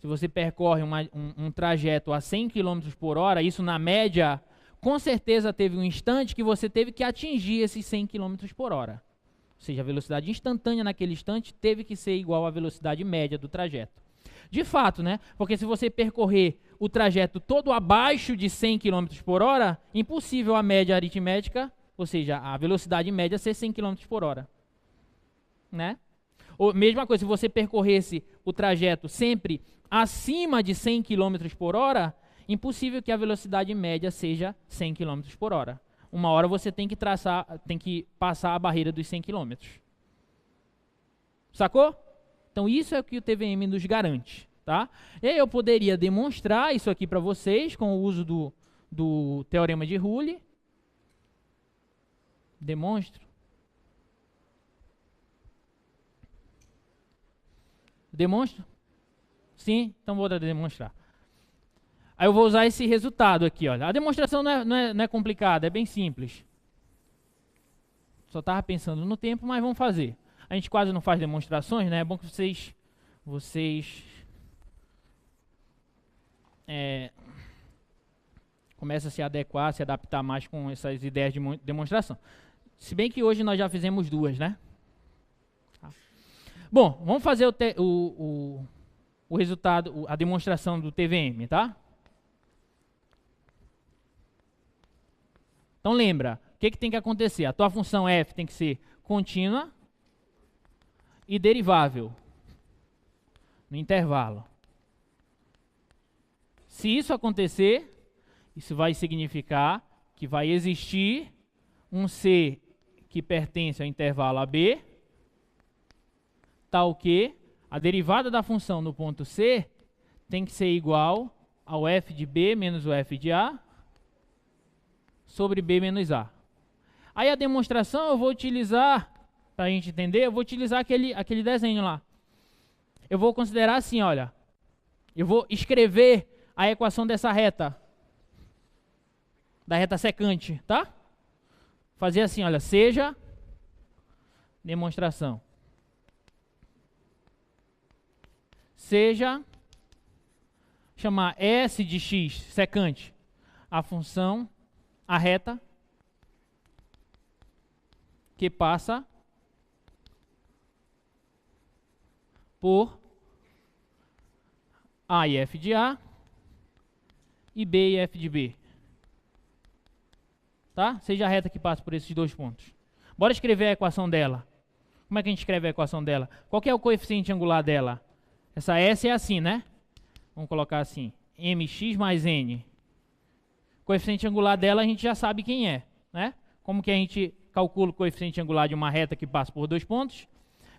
Speaker 1: Se você percorre um trajeto a 100 km por hora, isso na média, com certeza teve um instante que você teve que atingir esses 100 km por hora. Ou seja, a velocidade instantânea naquele instante teve que ser igual à velocidade média do trajeto. De fato, né? Porque se você percorrer o trajeto todo abaixo de 100 km por hora, impossível a média aritmética, ou seja, a velocidade média ser 100 km por hora. Né? Ou, mesma coisa, se você percorresse o trajeto sempre acima de 100 km por hora, impossível que a velocidade média seja 100 km por hora. Uma hora você tem que passar a barreira dos 100 km. Sacou? Então isso é o que o TVM nos garante, tá? E aí eu poderia demonstrar isso aqui para vocês com o uso do teorema de Rule. Demonstro. Demonstro? Sim? Então vou demonstrar. Aí eu vou usar esse resultado aqui, olha. A demonstração não é complicada, é bem simples. Só estava pensando no tempo, mas vamos fazer. A gente quase não faz demonstrações, né? É bom que vocês comecem a se adequar, se adaptar mais com essas ideias de demonstração. Se bem que hoje nós já fizemos duas, né? Bom, vamos fazer o resultado, a demonstração do TVM, tá? Então lembra, o que tem que acontecer? A tua função f tem que ser contínua e derivável no intervalo. Se isso acontecer, isso vai significar que vai existir um c que pertence ao intervalo AB, tal que a derivada da função no ponto C tem que ser igual ao f de B menos o f de A sobre B menos A. Aí a demonstração eu vou utilizar, para a gente entender, eu vou utilizar aquele desenho lá. Eu vou considerar assim, olha, eu vou escrever a equação dessa reta, da reta secante, tá? Fazer assim, olha, seja demonstração. Seja, chamar S de x, secante, a função, a reta, que passa por A e F de A, e B e F de B. Tá? Seja a reta que passa por esses dois pontos. Bora escrever a equação dela. Como é que a gente escreve a equação dela? Qual que é o coeficiente angular dela? Essa S é assim, né? Vamos colocar assim, mx mais n. O coeficiente angular dela a gente já sabe quem é, né? Como que a gente calcula o coeficiente angular de uma reta que passa por dois pontos?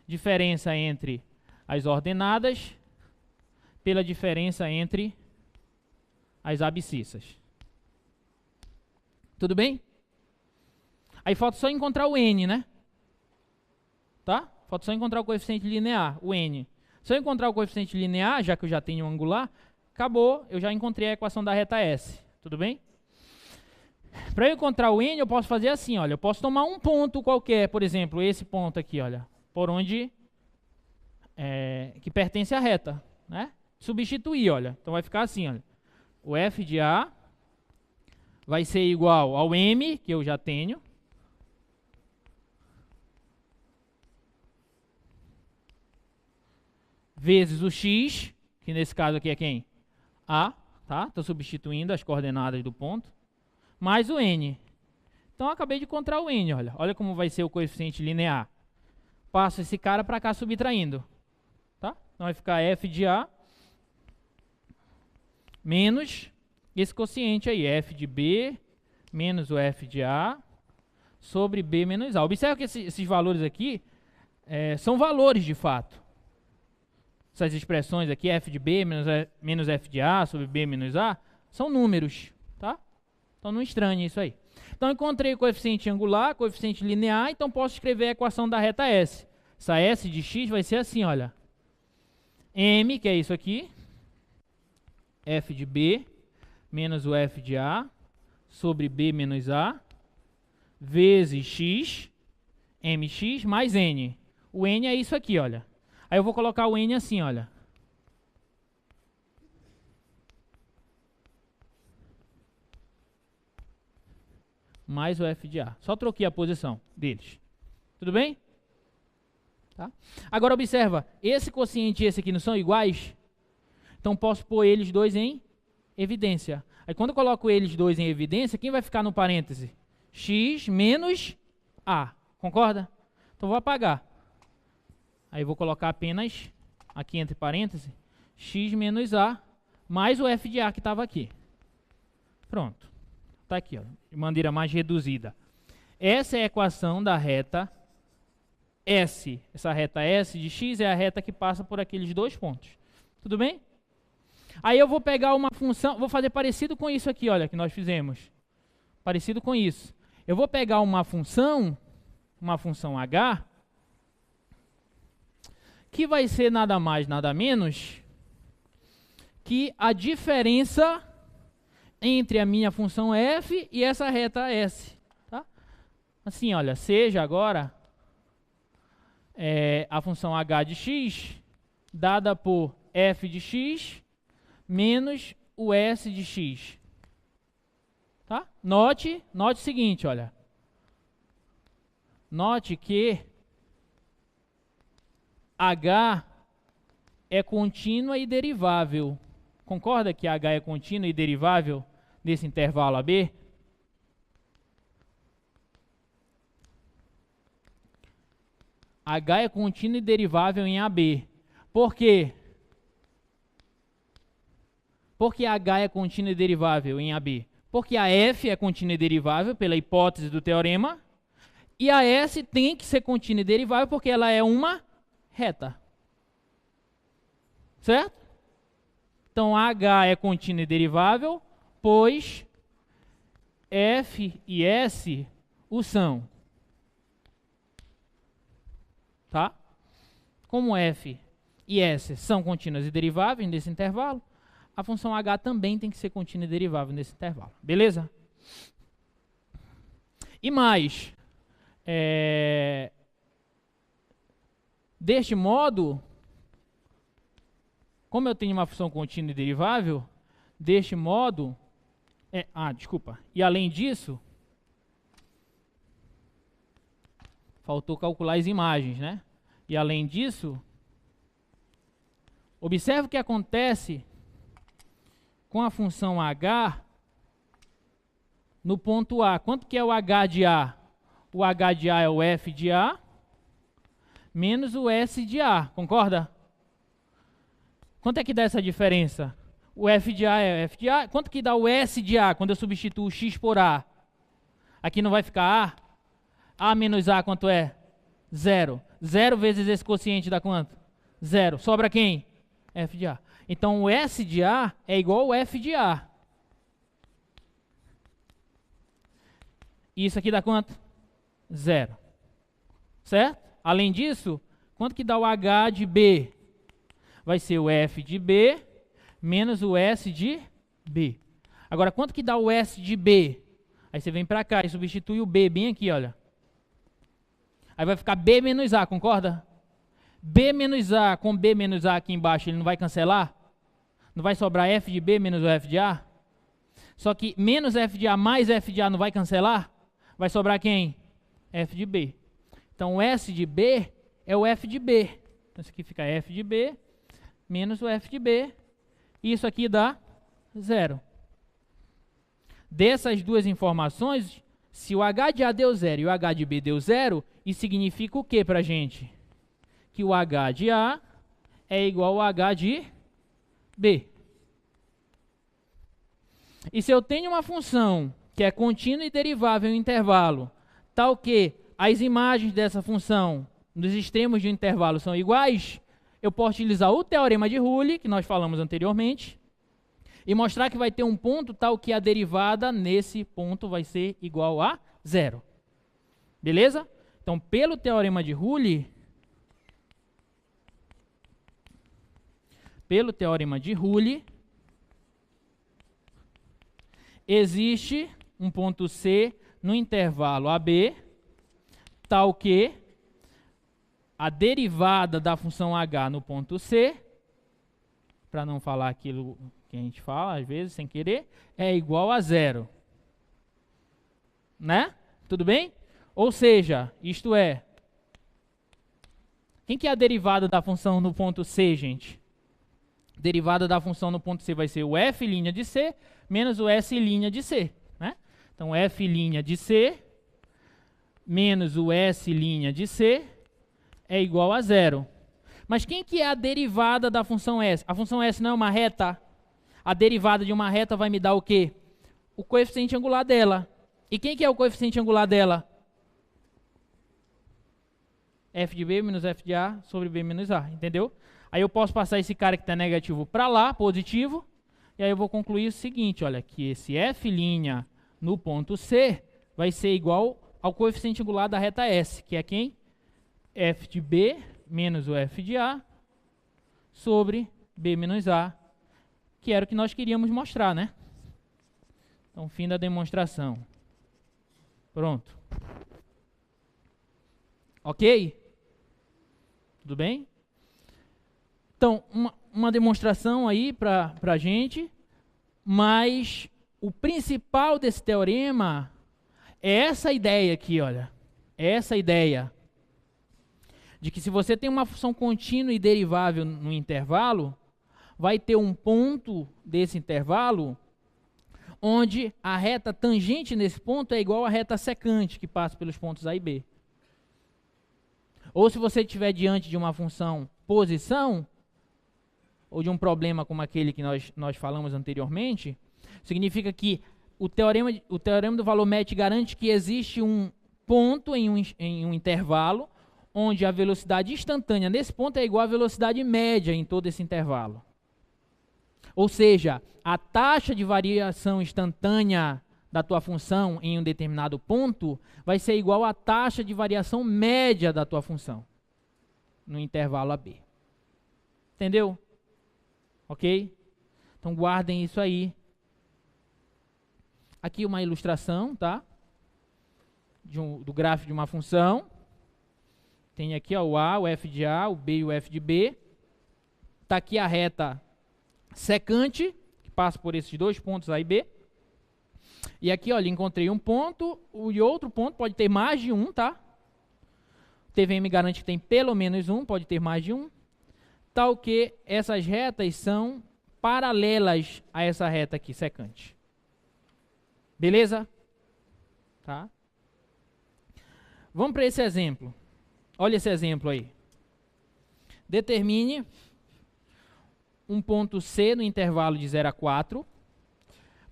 Speaker 1: Diferença entre as ordenadas pela diferença entre as abscissas. Tudo bem? Aí falta só encontrar o n, né? Tá? Falta só encontrar o coeficiente linear, o n. Se eu encontrar o coeficiente linear, já que eu já tenho um angular, acabou, eu já encontrei a equação da reta S. Tudo bem? Para eu encontrar o n, eu posso fazer assim, olha, eu posso tomar um ponto qualquer, por exemplo, esse ponto aqui, olha, por onde que pertence à reta, né? Substituir, olha. Então vai ficar assim, olha. O f de A vai ser igual ao m, que eu já tenho, vezes o x, que nesse caso aqui é quem? A, tá? Estou substituindo as coordenadas do ponto, mais o n. Então eu acabei de encontrar o n, olha. Olha como vai ser o coeficiente linear. Passo esse cara para cá subtraindo, tá? Então vai ficar f de A menos esse quociente aí, f de B menos o f de A sobre B menos A. Observe que esses valores aqui são valores de fato. Essas expressões aqui, f de B menos f de A sobre B menos A, são números, tá? Então não estranhe isso aí. Então encontrei o coeficiente angular, coeficiente linear, então posso escrever a equação da reta S. Essa S de x vai ser assim, olha. M, que é isso aqui, f de B menos o f de A sobre B menos A, vezes x, mx, mais n. O n é isso aqui, olha. Aí eu vou colocar o n assim, olha. Mais o f de A. Só troquei a posição deles. Tudo bem? Tá? Agora observa, esse quociente e esse aqui não são iguais? Então posso pôr eles dois em evidência. Aí quando eu coloco eles dois em evidência, quem vai ficar no parêntese? X menos A. Concorda? Então vou apagar. Aí vou colocar apenas, aqui entre parênteses, x menos A, mais o f de A que estava aqui. Pronto. Está aqui, ó, de maneira mais reduzida. Essa é a equação da reta S. Essa reta S de x é a reta que passa por aqueles dois pontos. Tudo bem? Aí eu vou pegar uma função, vou fazer parecido com isso aqui, olha, que nós fizemos. Parecido com isso. Eu vou pegar uma função h, que vai ser nada mais, nada menos que a diferença entre a minha função f e essa reta S. Tá? Assim, olha, seja agora a função h de x dada por f de x menos o s de x. Tá? Note o seguinte, olha. Note que h é contínua e derivável. Concorda que h é contínua e derivável nesse intervalo AB? H é contínua e derivável em AB. Por quê? Por que H é contínua e derivável em AB? Porque a F é contínua e derivável pela hipótese do teorema, e a S tem que ser contínua e derivável porque ela é uma reta. Certo? Então, H é contínua e derivável, pois F e S o são. Tá? Como F e S são contínuas e deriváveis nesse intervalo, a função h também tem que ser contínua e derivável nesse intervalo. Beleza? E mais, deste modo, como eu tenho uma função contínua e derivável, deste modo, e além disso, faltou calcular as imagens, né? E além disso, observe o que acontece com a função h no ponto A. Quanto que é o h de A? O h de A é o f de A menos o s de A, concorda? Quanto é que dá essa diferença? O f de A é f de A. Quanto que dá o s de A quando eu substituo x por A? Aqui não vai ficar A? A menos A quanto é? 0. 0 vezes esse quociente dá quanto? 0. Sobra quem? F de A. Então o S de A é igual ao F de A. E isso aqui dá quanto? 0. Certo? Além disso, quanto que dá o H de B? Vai ser o F de B menos o S de B. Agora, quanto que dá o S de B? Aí você vem para cá e substitui o B bem aqui, olha. Aí vai ficar B menos A, concorda? B menos A com B menos A aqui embaixo, ele não vai cancelar? Não vai sobrar F de B menos o F de A? Só que menos F de A mais F de A não vai cancelar? Vai sobrar quem? F de B. Então o S de B é o F de B. Então isso aqui fica F de B menos o F de B. E isso aqui dá 0. Dessas duas informações, se o H de A deu 0 e o H de B deu 0, isso significa o que para a gente? Que o H de A é igual a h de b. E se eu tenho uma função que é contínua e derivável em intervalo, tal que as imagens dessa função nos extremos de um intervalo são iguais, eu posso utilizar o teorema de Rule, que nós falamos anteriormente, e mostrar que vai ter um ponto tal que a derivada nesse ponto vai ser igual a zero. Beleza? Então, pelo teorema de Rule, existe um ponto C no intervalo AB, tal que a derivada da função h no ponto C, para não falar aquilo que a gente fala, às vezes, sem querer, é igual a zero. Né? Tudo bem? Ou seja, isto é, quem que é a derivada da função no ponto C, gente? Derivada da função no ponto C vai ser o f' de C menos o s' de C. Né? Então, f' de C menos o s' de C é igual a zero. Mas quem que é a derivada da função S? A função S não é uma reta? A derivada de uma reta vai me dar o quê? O coeficiente angular dela. E quem que é o coeficiente angular dela? F de B menos F de A sobre B menos A, entendeu? Aí eu posso passar esse cara que está negativo para lá, positivo, e aí eu vou concluir o seguinte, olha, que esse F' no ponto C vai ser igual ao coeficiente angular da reta S, que é quem? F de B menos o F de A sobre B menos A, que era o que nós queríamos mostrar, né? Então, fim da demonstração. Pronto. Ok? Tudo bem? Então, uma demonstração aí para a gente, mas o principal desse teorema é essa ideia aqui, olha. É essa ideia de que se você tem uma função contínua e derivável no intervalo, vai ter um ponto desse intervalo onde a reta tangente nesse ponto é igual à reta secante, que passa pelos pontos A e B. Ou se você estiver diante de uma função posição, ou de um problema como aquele que nós falamos anteriormente, significa que o teorema do valor MET garante que existe um ponto em um intervalo onde a velocidade instantânea nesse ponto é igual à velocidade média em todo esse intervalo. Ou seja, a taxa de variação instantânea da tua função em um determinado ponto vai ser igual à taxa de variação média da tua função no intervalo AB. Entendeu? Ok? Então guardem isso aí. Aqui uma ilustração, tá? Do gráfico de uma função. Tem aqui ó, o A, o F de A, o B e o F de B. Está aqui a reta secante, que passa por esses dois pontos A e B. E aqui, olha, encontrei um ponto, e outro ponto pode ter mais de um, tá? O TVM garante que tem pelo menos um, pode ter mais de um. Tal que essas retas são paralelas a essa reta aqui, secante. Beleza? Tá? Vamos para esse exemplo. Olha esse exemplo aí. Determine um ponto C no intervalo de 0 a 4,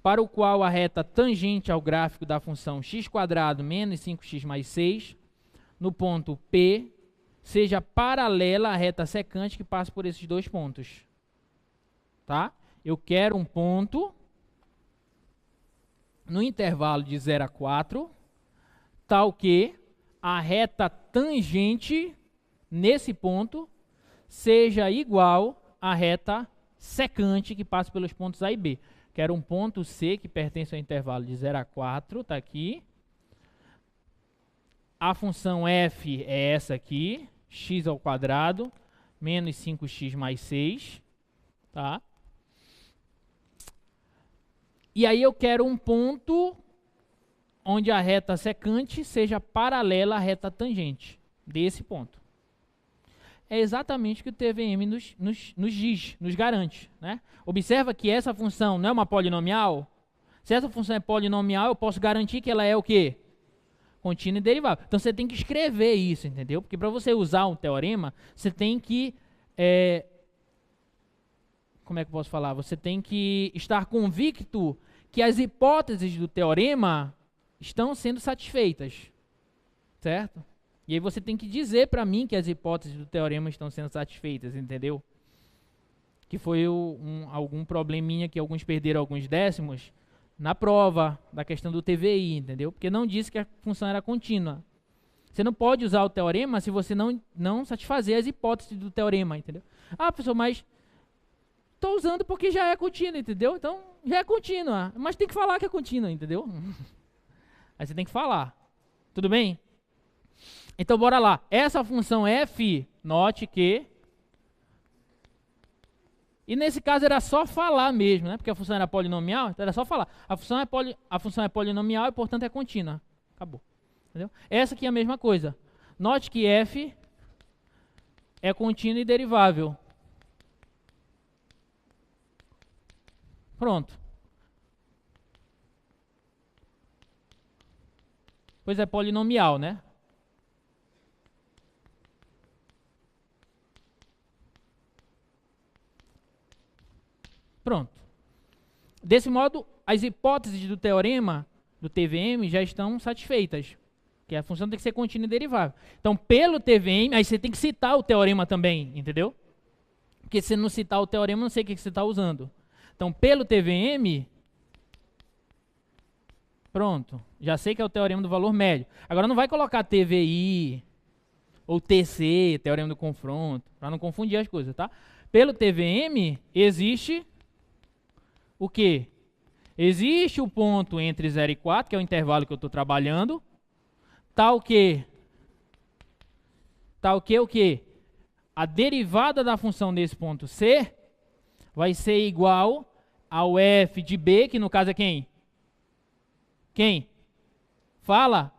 Speaker 1: para o qual a reta tangente ao gráfico da função x² menos 5x mais 6, no ponto P, seja paralela à reta secante que passa por esses dois pontos. Tá? Eu quero um ponto no intervalo de 0 a 4, tal que a reta tangente nesse ponto seja igual à reta secante que passa pelos pontos A e B. Quero um ponto C que pertence ao intervalo de 0 a 4, está aqui. A função f é essa aqui, x² menos 5x mais 6. Tá? E aí eu quero um ponto onde a reta secante seja paralela à reta tangente desse ponto. É exatamente o que o TVM nos diz, nos garante. Né? Observa que essa função não é uma polinomial. Se essa função é polinomial, eu posso garantir que ela é o quê? Contínua e derivável. Então você tem que escrever isso, entendeu? Porque para você usar um teorema, você tem que como é que eu posso falar? Você tem que estar convicto que as hipóteses do teorema estão sendo satisfeitas, certo? E aí você tem que dizer para mim que as hipóteses do teorema estão sendo satisfeitas, entendeu? Que foi algum probleminha que alguns perderam alguns décimos na prova da questão do TVI, entendeu? Porque não disse que a função era contínua. Você não pode usar o teorema se você não satisfazer as hipóteses do teorema, entendeu? Ah, professor, mas estou usando porque já é contínua, entendeu? Então, já é contínua, mas tem que falar que é contínua, entendeu? Aí você tem que falar. Tudo bem? Então, bora lá. Essa função f, note que... E nesse caso era só falar mesmo, né? Porque a função era polinomial, então era só falar. A função é polinomial e, portanto, é contínua. Acabou. Entendeu? Essa aqui é a mesma coisa. Note que f é contínua e derivável. Pronto. Pois é polinomial, né? Pronto. Desse modo, as hipóteses do teorema do TVM já estão satisfeitas. Que a função tem que ser contínua e derivável. Então, pelo TVM, aí você tem que citar o teorema também, entendeu? Porque se não citar o teorema, não sei o que você está usando. Então, pelo TVM, pronto. Já sei que é o teorema do valor médio. Agora, não vai colocar TVI ou TC, teorema do confronto, para não confundir as coisas, tá? Pelo TVM, existe o quê? Existe o ponto entre 0 e 4, que é o intervalo que eu estou trabalhando. Tal que o quê? A derivada da função desse ponto C vai ser igual ao f de B, que no caso é quem? Quem? Fala?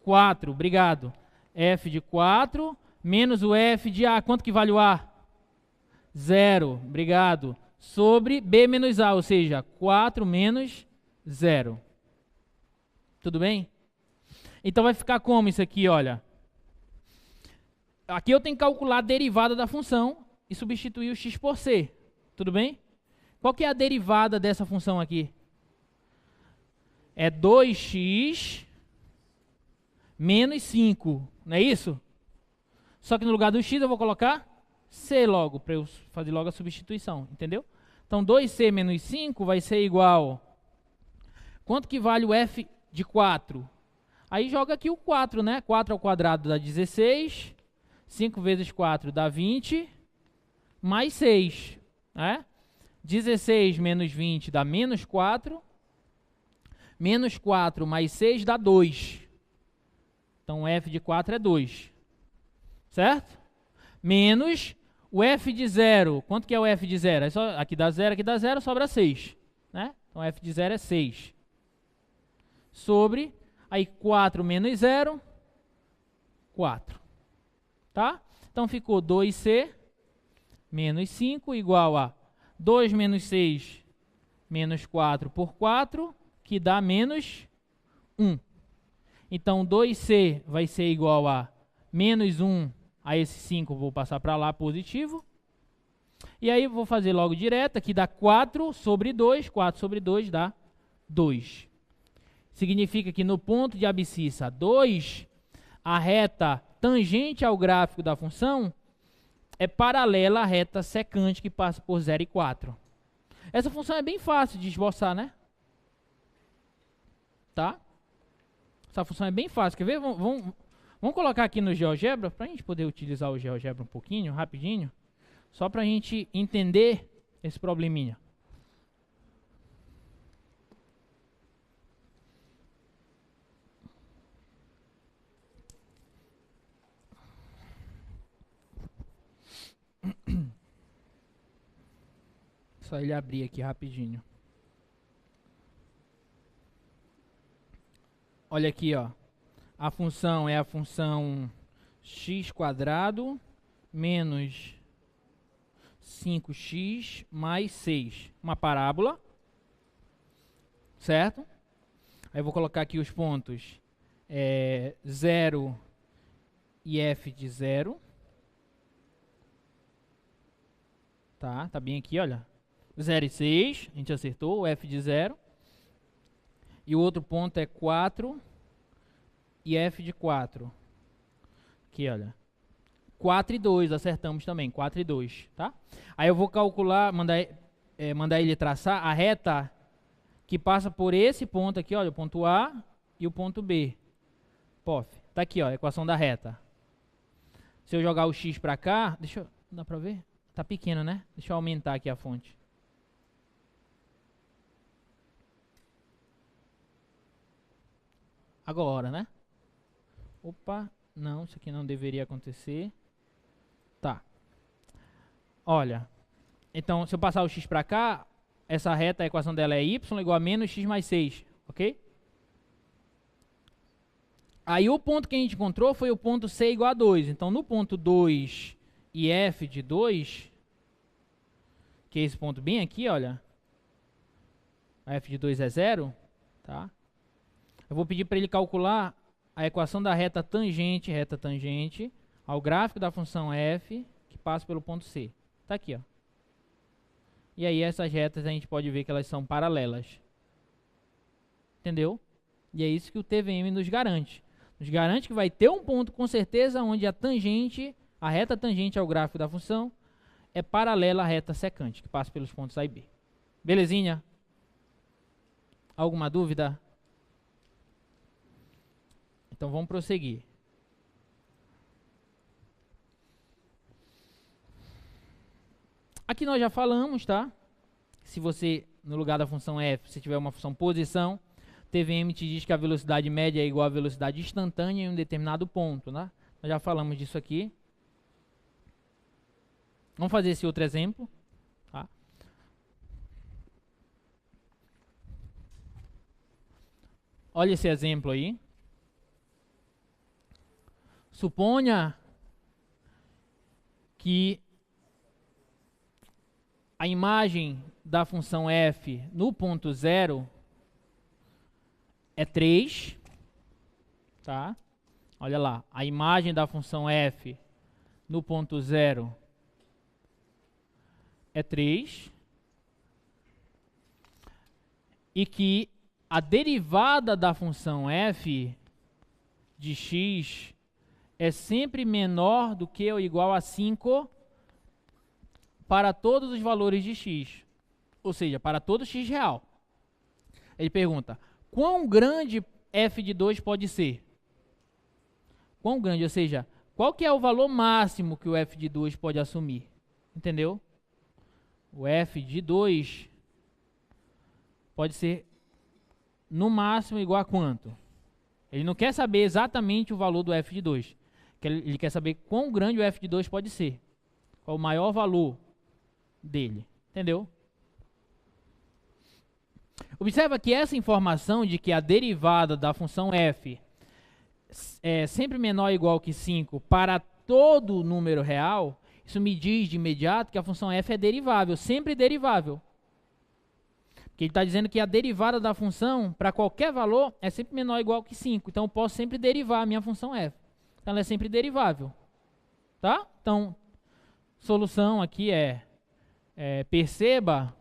Speaker 1: 4, obrigado. F de 4 menos o f de A. Quanto que vale o A? 0, obrigado. Sobre B menos A, ou seja, 4 menos 0. Tudo bem? Então vai ficar como isso aqui, olha. Aqui eu tenho que calcular a derivada da função e substituir o x por c. Tudo bem? Qual que é a derivada dessa função aqui? É 2x menos 5, não é isso? Só que no lugar do x eu vou colocar c logo, para eu fazer logo a substituição, entendeu? Então 2c menos 5 vai ser igual... Quanto que vale o f de 4? Aí joga aqui o 4, né? 4 ao quadrado dá 16, 5 vezes 4 dá 20, mais 6, né? 16 menos 20 dá menos 4, menos 4 mais 6 dá 2. Então, f de 4 é 2, certo? Menos o f de 0. Quanto que é o f de 0? É só, aqui dá 0, sobra 6, né? Então, f de 0 é 6. Sobre, aí 4 menos 0, 4. Tá? Então, ficou 2c menos 5 igual a 2 menos 6 menos 4 por 4, que dá menos 1. Então, 2c vai ser igual a menos 1, a esse 5 vou passar para lá, positivo. E aí, vou fazer logo direto, aqui dá 4 sobre 2, 4 sobre 2 dá 2. Significa que no ponto de abscissa 2, a reta tangente ao gráfico da função é paralela à reta secante que passa por 0 e 4. Essa função é bem fácil de esboçar, né? Tá? Essa função é bem fácil. Quer ver? Vamos colocar aqui no GeoGebra, para a gente poder utilizar o GeoGebra um pouquinho, rapidinho, só para a gente entender esse probleminha. Só ele abrir aqui rapidinho. Olha aqui, ó. A função é a função x² menos 5x mais 6. Uma parábola. Certo? Aí eu vou colocar aqui os pontos 0 e f de 0. Tá? Tá bem aqui, olha. 0 e 6, a gente acertou, o F de 0. E o outro ponto é 4 e F de 4. Aqui, olha. 4 e 2, acertamos também, 4 e 2, tá? Aí eu vou calcular, mandar ele traçar a reta que passa por esse ponto aqui, olha, o ponto A e o ponto B. Pof, tá aqui, ó, a equação da reta. Se eu jogar o x para cá, deixa eu, dá para ver? Tá pequeno, né? Deixa eu aumentar aqui a fonte. Agora, né? Opa, não, isso aqui não deveria acontecer. Tá. Olha, então se eu passar o x para cá, essa reta, a equação dela é y igual a menos x mais 6, ok? Aí o ponto que a gente encontrou foi o ponto C igual a 2. Então no ponto 2 e F de 2, que é esse ponto bem aqui, olha, a F de 2 é 0, tá? Eu vou pedir para ele calcular a equação da reta tangente ao gráfico da função f que passa pelo ponto C. Está aqui, ó. E aí essas retas a gente pode ver que elas são paralelas. Entendeu? E é isso que o TVM nos garante. Nos garante que vai ter um ponto com certeza onde a reta tangente ao gráfico da função é paralela à reta secante, que passa pelos pontos A e B. Belezinha? Alguma dúvida? Então vamos prosseguir. Aqui nós já falamos, tá? Se você, no lugar da função f, se tiver uma função posição, TVM te diz que a velocidade média é igual à velocidade instantânea em um determinado ponto, né? Nós já falamos disso aqui. Vamos fazer esse outro exemplo, tá? Olha esse exemplo aí. Suponha que a imagem da função f no ponto 0 é 3, tá? Olha lá, a imagem da função f no ponto 0 é 3 e que a derivada da função f de x é sempre menor do que ou igual a 5 para todos os valores de x, ou seja, para todo x real. Ele pergunta, quão grande f de 2 pode ser? Quão grande, ou seja, qual que é o valor máximo que o f de 2 pode assumir? Entendeu? O f de 2 pode ser no máximo igual a quanto? Ele não quer saber exatamente o valor do f de 2. Ele quer saber quão grande o f de 2 pode ser. Qual o maior valor dele. Entendeu? Observa que essa informação de que a derivada da função f é sempre menor ou igual que 5 para todo número real, isso me diz de imediato que a função f é derivável, sempre derivável. Porque ele está dizendo que a derivada da função, para qualquer valor, é sempre menor ou igual que 5. Então eu posso sempre derivar a minha função f. Então ela é sempre derivável. Tá? Então, solução aqui perceba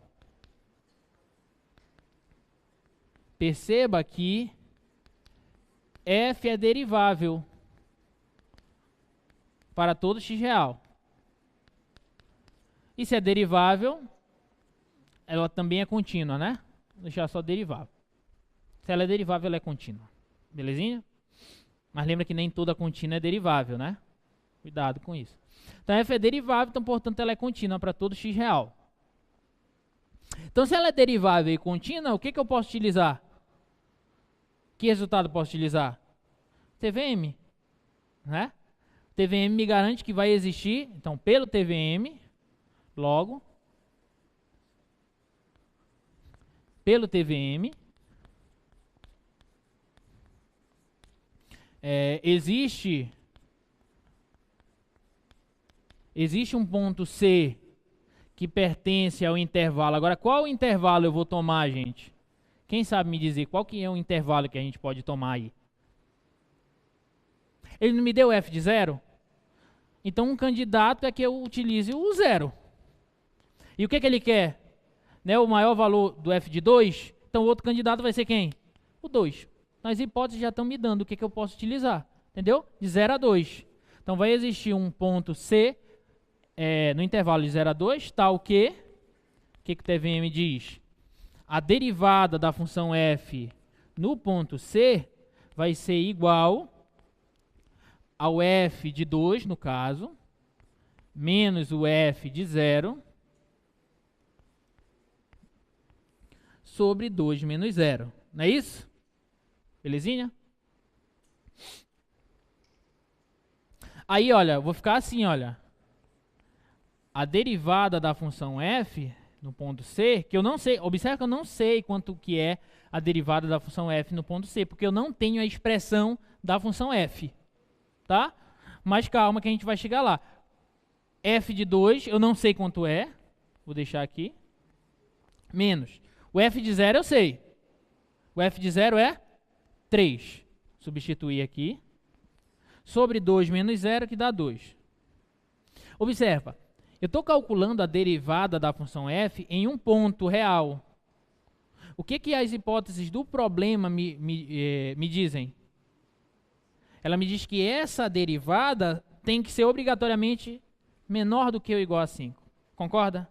Speaker 1: que f é derivável para todo x real. E se é derivável, ela também é contínua, né? Vou deixar só derivável. Se ela é derivável, ela é contínua. Belezinha? Mas lembra que nem toda contínua é derivável, né? Cuidado com isso. Então f é derivável, então portanto ela é contínua para todo x real. Então se ela é derivável e contínua, o que eu posso utilizar? Que resultado eu posso utilizar? TVM, né? TVM me garante que vai existir, então pelo TVM, logo, pelo TVM, existe um ponto C que pertence ao intervalo. Agora, qual intervalo eu vou tomar, gente? Quem sabe me dizer qual que é o intervalo que a gente pode tomar aí? Ele não me deu f de 0? Então, um candidato é que eu utilize o 0. E o que ele quer? Né, o maior valor do f de 2, então o outro candidato vai ser quem? O 2. Então as hipóteses já estão me dando o que eu posso utilizar, entendeu? De 0 a 2. Então vai existir um ponto C no intervalo de 0 a 2, tal que, o que o TVM diz? A derivada da função f no ponto C vai ser igual ao f de 2, no caso, menos o f de 0, sobre 2 menos 0. Não é isso? Belezinha? Aí, olha, eu vou ficar assim, olha. A derivada da função f no ponto C, que eu não sei, observe que eu não sei quanto que é a derivada da função f no ponto C, porque eu não tenho a expressão da função f, tá? Mas calma que a gente vai chegar lá. F de 2, eu não sei quanto é, vou deixar aqui, menos. O f de 0 eu sei. O f de 0 é 3. Substituir aqui. Sobre 2 menos 0, que dá 2. Observa, eu estou calculando a derivada da função f em um ponto real. O que as hipóteses do problema me dizem? Ela me diz que essa derivada tem que ser obrigatoriamente menor do que ou igual a 5. Concorda?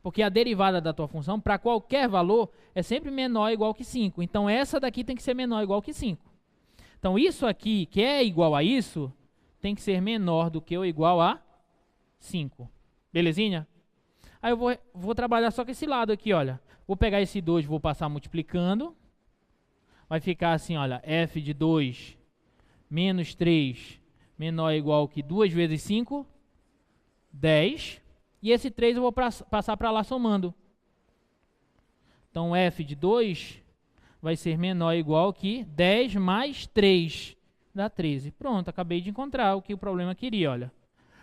Speaker 1: Porque a derivada da tua função, para qualquer valor, é sempre menor ou igual que 5. Então, essa daqui tem que ser menor ou igual que 5. Então, isso aqui, que é igual a isso, tem que ser menor do que ou igual a 5. Belezinha? Aí eu vou trabalhar só com esse lado aqui, olha. Vou pegar esse 2, vou passar multiplicando. Vai ficar assim, olha, f de 2 menos 3 menor ou igual que 2 vezes 5, 10. E esse 3 eu vou passar para lá somando. Então, f de 2 vai ser menor ou igual que 10 mais 3, dá 13. Pronto, acabei de encontrar o que o problema queria, olha.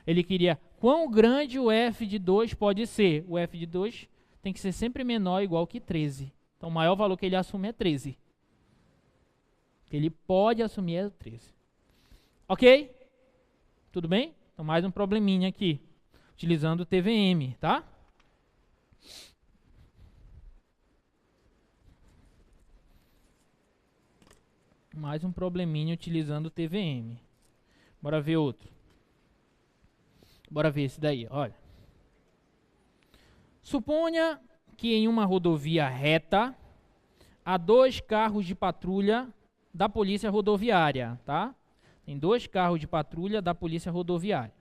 Speaker 1: Ele queria quão grande o f de 2 pode ser. O f de 2 tem que ser sempre menor ou igual que 13. Então, o maior valor que ele assume é 13. Ele pode assumir é 13. Ok? Tudo bem? Então, mais um probleminha aqui. Utilizando o TVM, tá? Mais um probleminha utilizando o TVM. Bora ver outro. Bora ver esse daí, olha. Suponha que em uma rodovia reta há 2 carros de patrulha da polícia rodoviária, tá? Tem 2 carros de patrulha da polícia rodoviária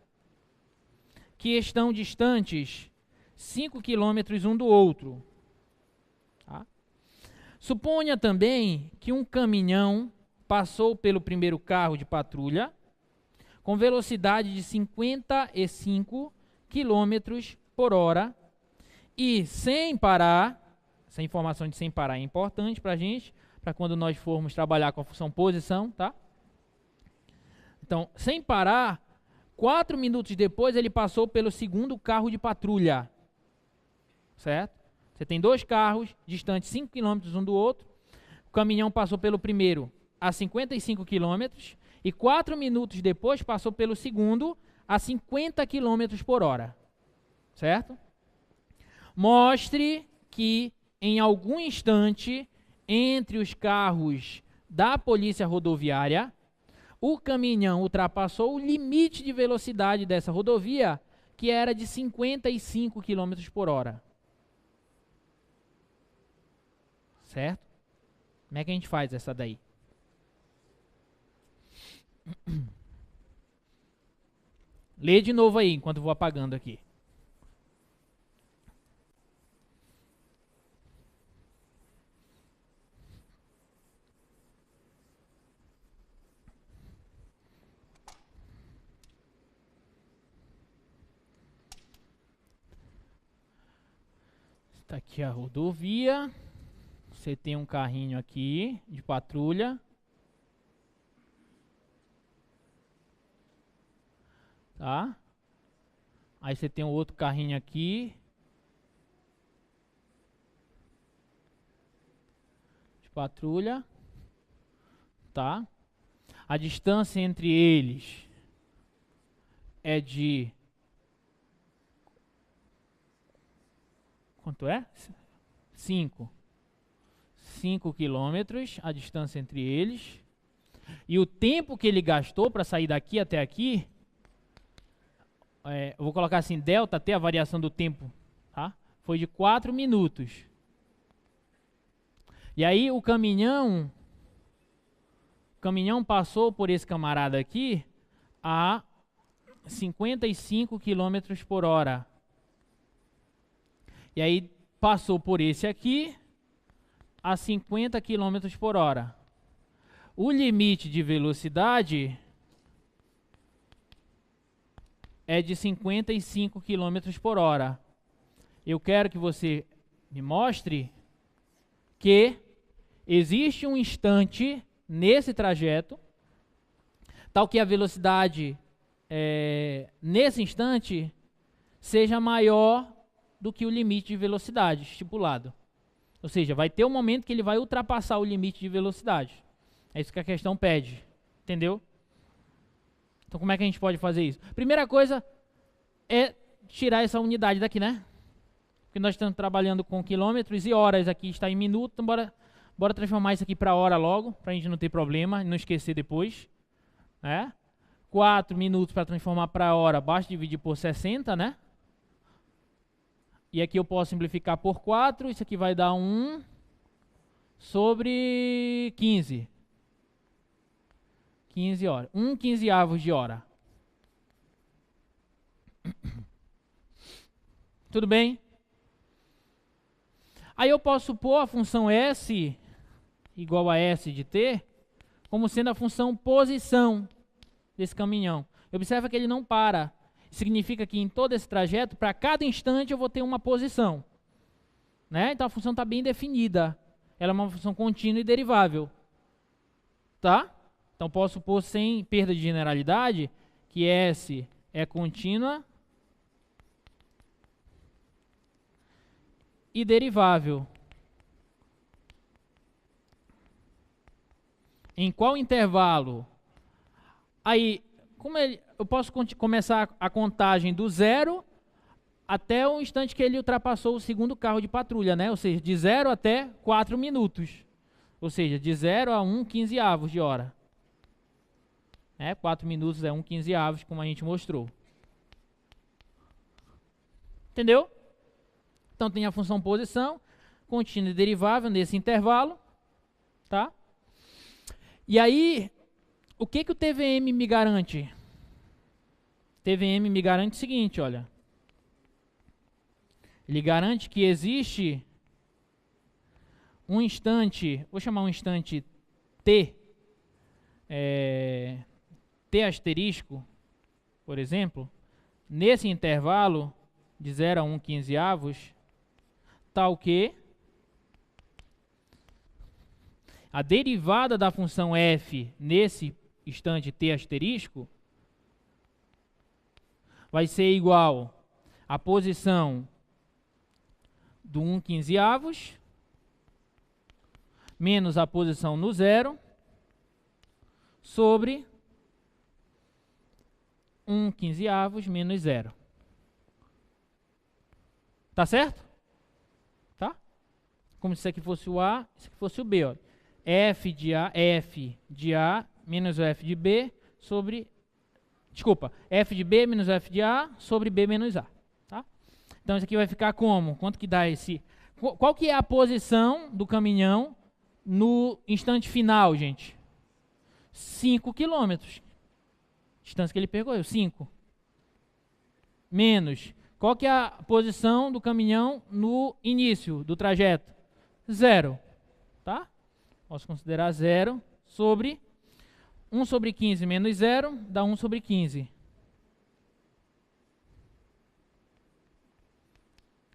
Speaker 1: que estão distantes 5 quilômetros um do outro. Tá? Suponha também que um caminhão passou pelo primeiro carro de patrulha com velocidade de 55 quilômetros por hora e sem parar. Essa informação de sem parar é importante para a gente, para quando nós formos trabalhar com a função posição, tá? Então, sem parar, 4 minutos depois ele passou pelo segundo carro de patrulha, certo? Você tem 2 carros distantes 5 km um do outro, o caminhão passou pelo primeiro a 55 km e 4 minutos depois passou pelo segundo a 50 km por hora, certo? Mostre que em algum instante entre os carros da polícia rodoviária, o caminhão ultrapassou o limite de velocidade dessa rodovia, que era de 55 km por hora. Certo? Como é que a gente faz essa daí? Lê de novo aí, enquanto eu vou apagando aqui. Está aqui a rodovia. Você tem um carrinho aqui de patrulha. Tá? Aí você tem um outro carrinho aqui. De patrulha. Tá? A distância entre eles é de Quanto é? 5. 5 quilômetros, a distância entre eles. E o tempo que ele gastou para sair daqui até aqui, eu vou colocar assim, delta T, a variação do tempo, tá? Foi de 4 minutos. E aí o caminhão passou por esse camarada aqui a 55 km por hora. E aí passou por esse aqui a 50 km por hora. O limite de velocidade é de 55 km por hora. Eu quero que você me mostre que existe um instante nesse trajeto, tal que a velocidade nesse instante seja maior do que o limite de velocidade estipulado. Ou seja, vai ter um momento que ele vai ultrapassar o limite de velocidade. É isso que a questão pede. Entendeu? Então como é que a gente pode fazer isso? Primeira coisa é tirar essa unidade daqui, né? Porque nós estamos trabalhando com quilômetros e horas, aqui está em minuto, então bora transformar isso aqui para hora logo, para a gente não ter problema, não esquecer depois. 4 minutos para transformar para hora, basta dividir por 60, né? E aqui eu posso simplificar por 4, isso aqui vai dar 1 sobre 15. 15 horas. 1 quinzeavos de hora. Tudo bem? Aí eu posso pôr a função S igual a S de t como sendo a função posição desse caminhão. Observa que ele não para. Significa que em todo esse trajeto, para cada instante eu vou ter uma posição. Né? Então a função está bem definida. Ela é uma função contínua e derivável. Tá? Então posso pôr sem perda de generalidade que S é contínua e derivável. Em qual intervalo? Aí, eu posso começar a contagem do 0 até o instante que ele ultrapassou o segundo carro de patrulha, né? Ou seja, de 0 até 4 minutos. Ou seja, de 0 a 1 quinzeavos de hora. 4 minutos é 1 quinzeavos, como a gente mostrou. Entendeu? Então tem a função posição, contínua e derivável nesse intervalo. Tá? E aí, o que o TVM me garante? TVM me garante o seguinte, olha. Ele garante que existe um instante, vou chamar um instante T, T asterisco, por exemplo, nesse intervalo de 0 a 1 quinzeavos, tal que a derivada da função f nesse instante t asterisco vai ser igual à posição do 1 quinzeavos menos a posição no 0 sobre 1 quinzeavos menos 0. Tá certo? Tá? Como se isso aqui fosse o A, isso aqui fosse o B. Ó. F de A menos o F de B sobre... Desculpa, F de B menos F de A sobre B menos A. Tá? Então isso aqui vai ficar como? Quanto que dá esse... Qual que é a posição do caminhão no instante final, gente? 5 quilômetros. Distância que ele percorreu, 5. Menos... Qual que é a posição do caminhão no início do trajeto? 0. Tá? Posso considerar 0 sobre 1 sobre 15 menos 0 dá 1 sobre 15.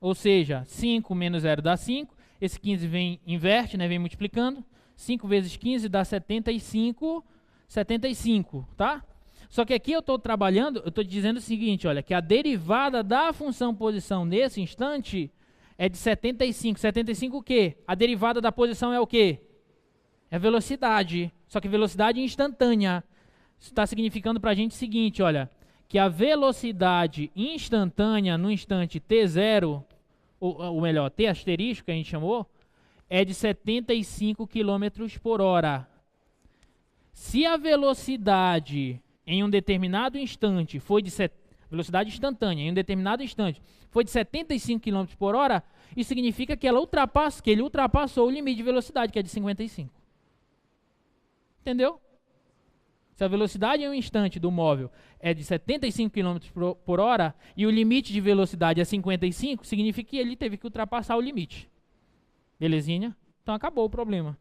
Speaker 1: Ou seja, 5 menos 0 dá 5. Esse 15 vem inverte, né? Vem multiplicando. 5 vezes 15 dá 75. 75, tá? Só que aqui eu estou trabalhando, eu estou dizendo o seguinte, olha, que a derivada da função posição nesse instante é de 75. 75 o quê? A derivada da posição é o quê? É velocidade. Só que velocidade instantânea. Isso está significando para a gente o seguinte, olha, que a velocidade instantânea no instante t0 ou melhor, T asterisco, que a gente chamou, é de 75 km por hora. Se a velocidade em um determinado instante foi de velocidade instantânea, em um determinado instante, foi de 75 km por hora, isso significa que ele ultrapassou o limite de velocidade, que é de 55. Entendeu? Se a velocidade em um instante do móvel é de 75 km por hora e o limite de velocidade é 55, significa que ele teve que ultrapassar o limite. Belezinha? Então acabou o problema.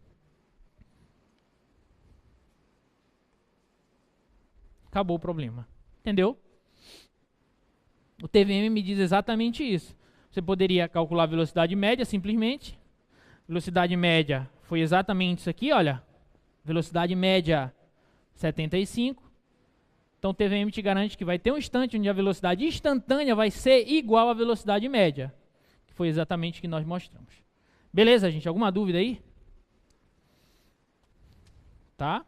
Speaker 1: Acabou o problema. Entendeu? O TVM me diz exatamente isso. Você poderia calcular a velocidade média simplesmente. Velocidade média foi exatamente isso aqui, olha. Velocidade média 75. Então o TVM te garante que vai ter um instante onde a velocidade instantânea vai ser igual à velocidade média. Que foi exatamente o que nós mostramos. Beleza, gente? Alguma dúvida aí? Tá?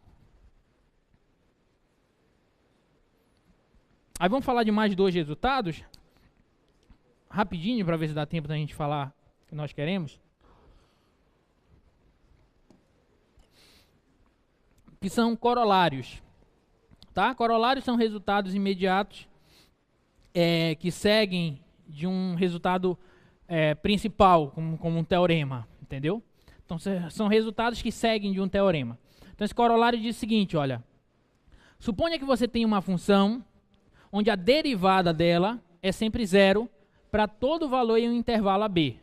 Speaker 1: Aí vamos falar de mais dois resultados. Rapidinho, para ver se dá tempo da gente falar o que nós queremos. Que são corolários. Tá? Corolários são resultados imediatos que seguem de um resultado principal, como um teorema. Entendeu? Então, são resultados que seguem de um teorema. Então, esse corolário diz o seguinte, olha. Suponha que você tem uma função onde a derivada dela é sempre zero para todo valor em um intervalo AB.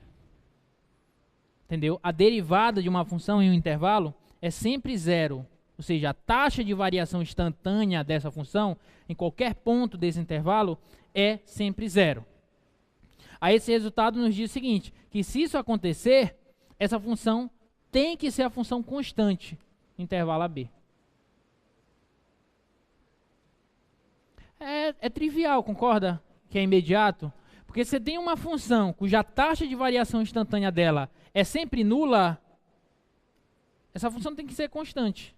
Speaker 1: Entendeu? A derivada de uma função em um intervalo é sempre zero. Ou seja, a taxa de variação instantânea dessa função, em qualquer ponto desse intervalo, é sempre zero. Aí esse resultado nos diz o seguinte, que se isso acontecer, essa função tem que ser a função constante no intervalo AB. É trivial, concorda? Que é imediato? Porque você tem uma função cuja taxa de variação instantânea dela é sempre nula, essa função tem que ser constante.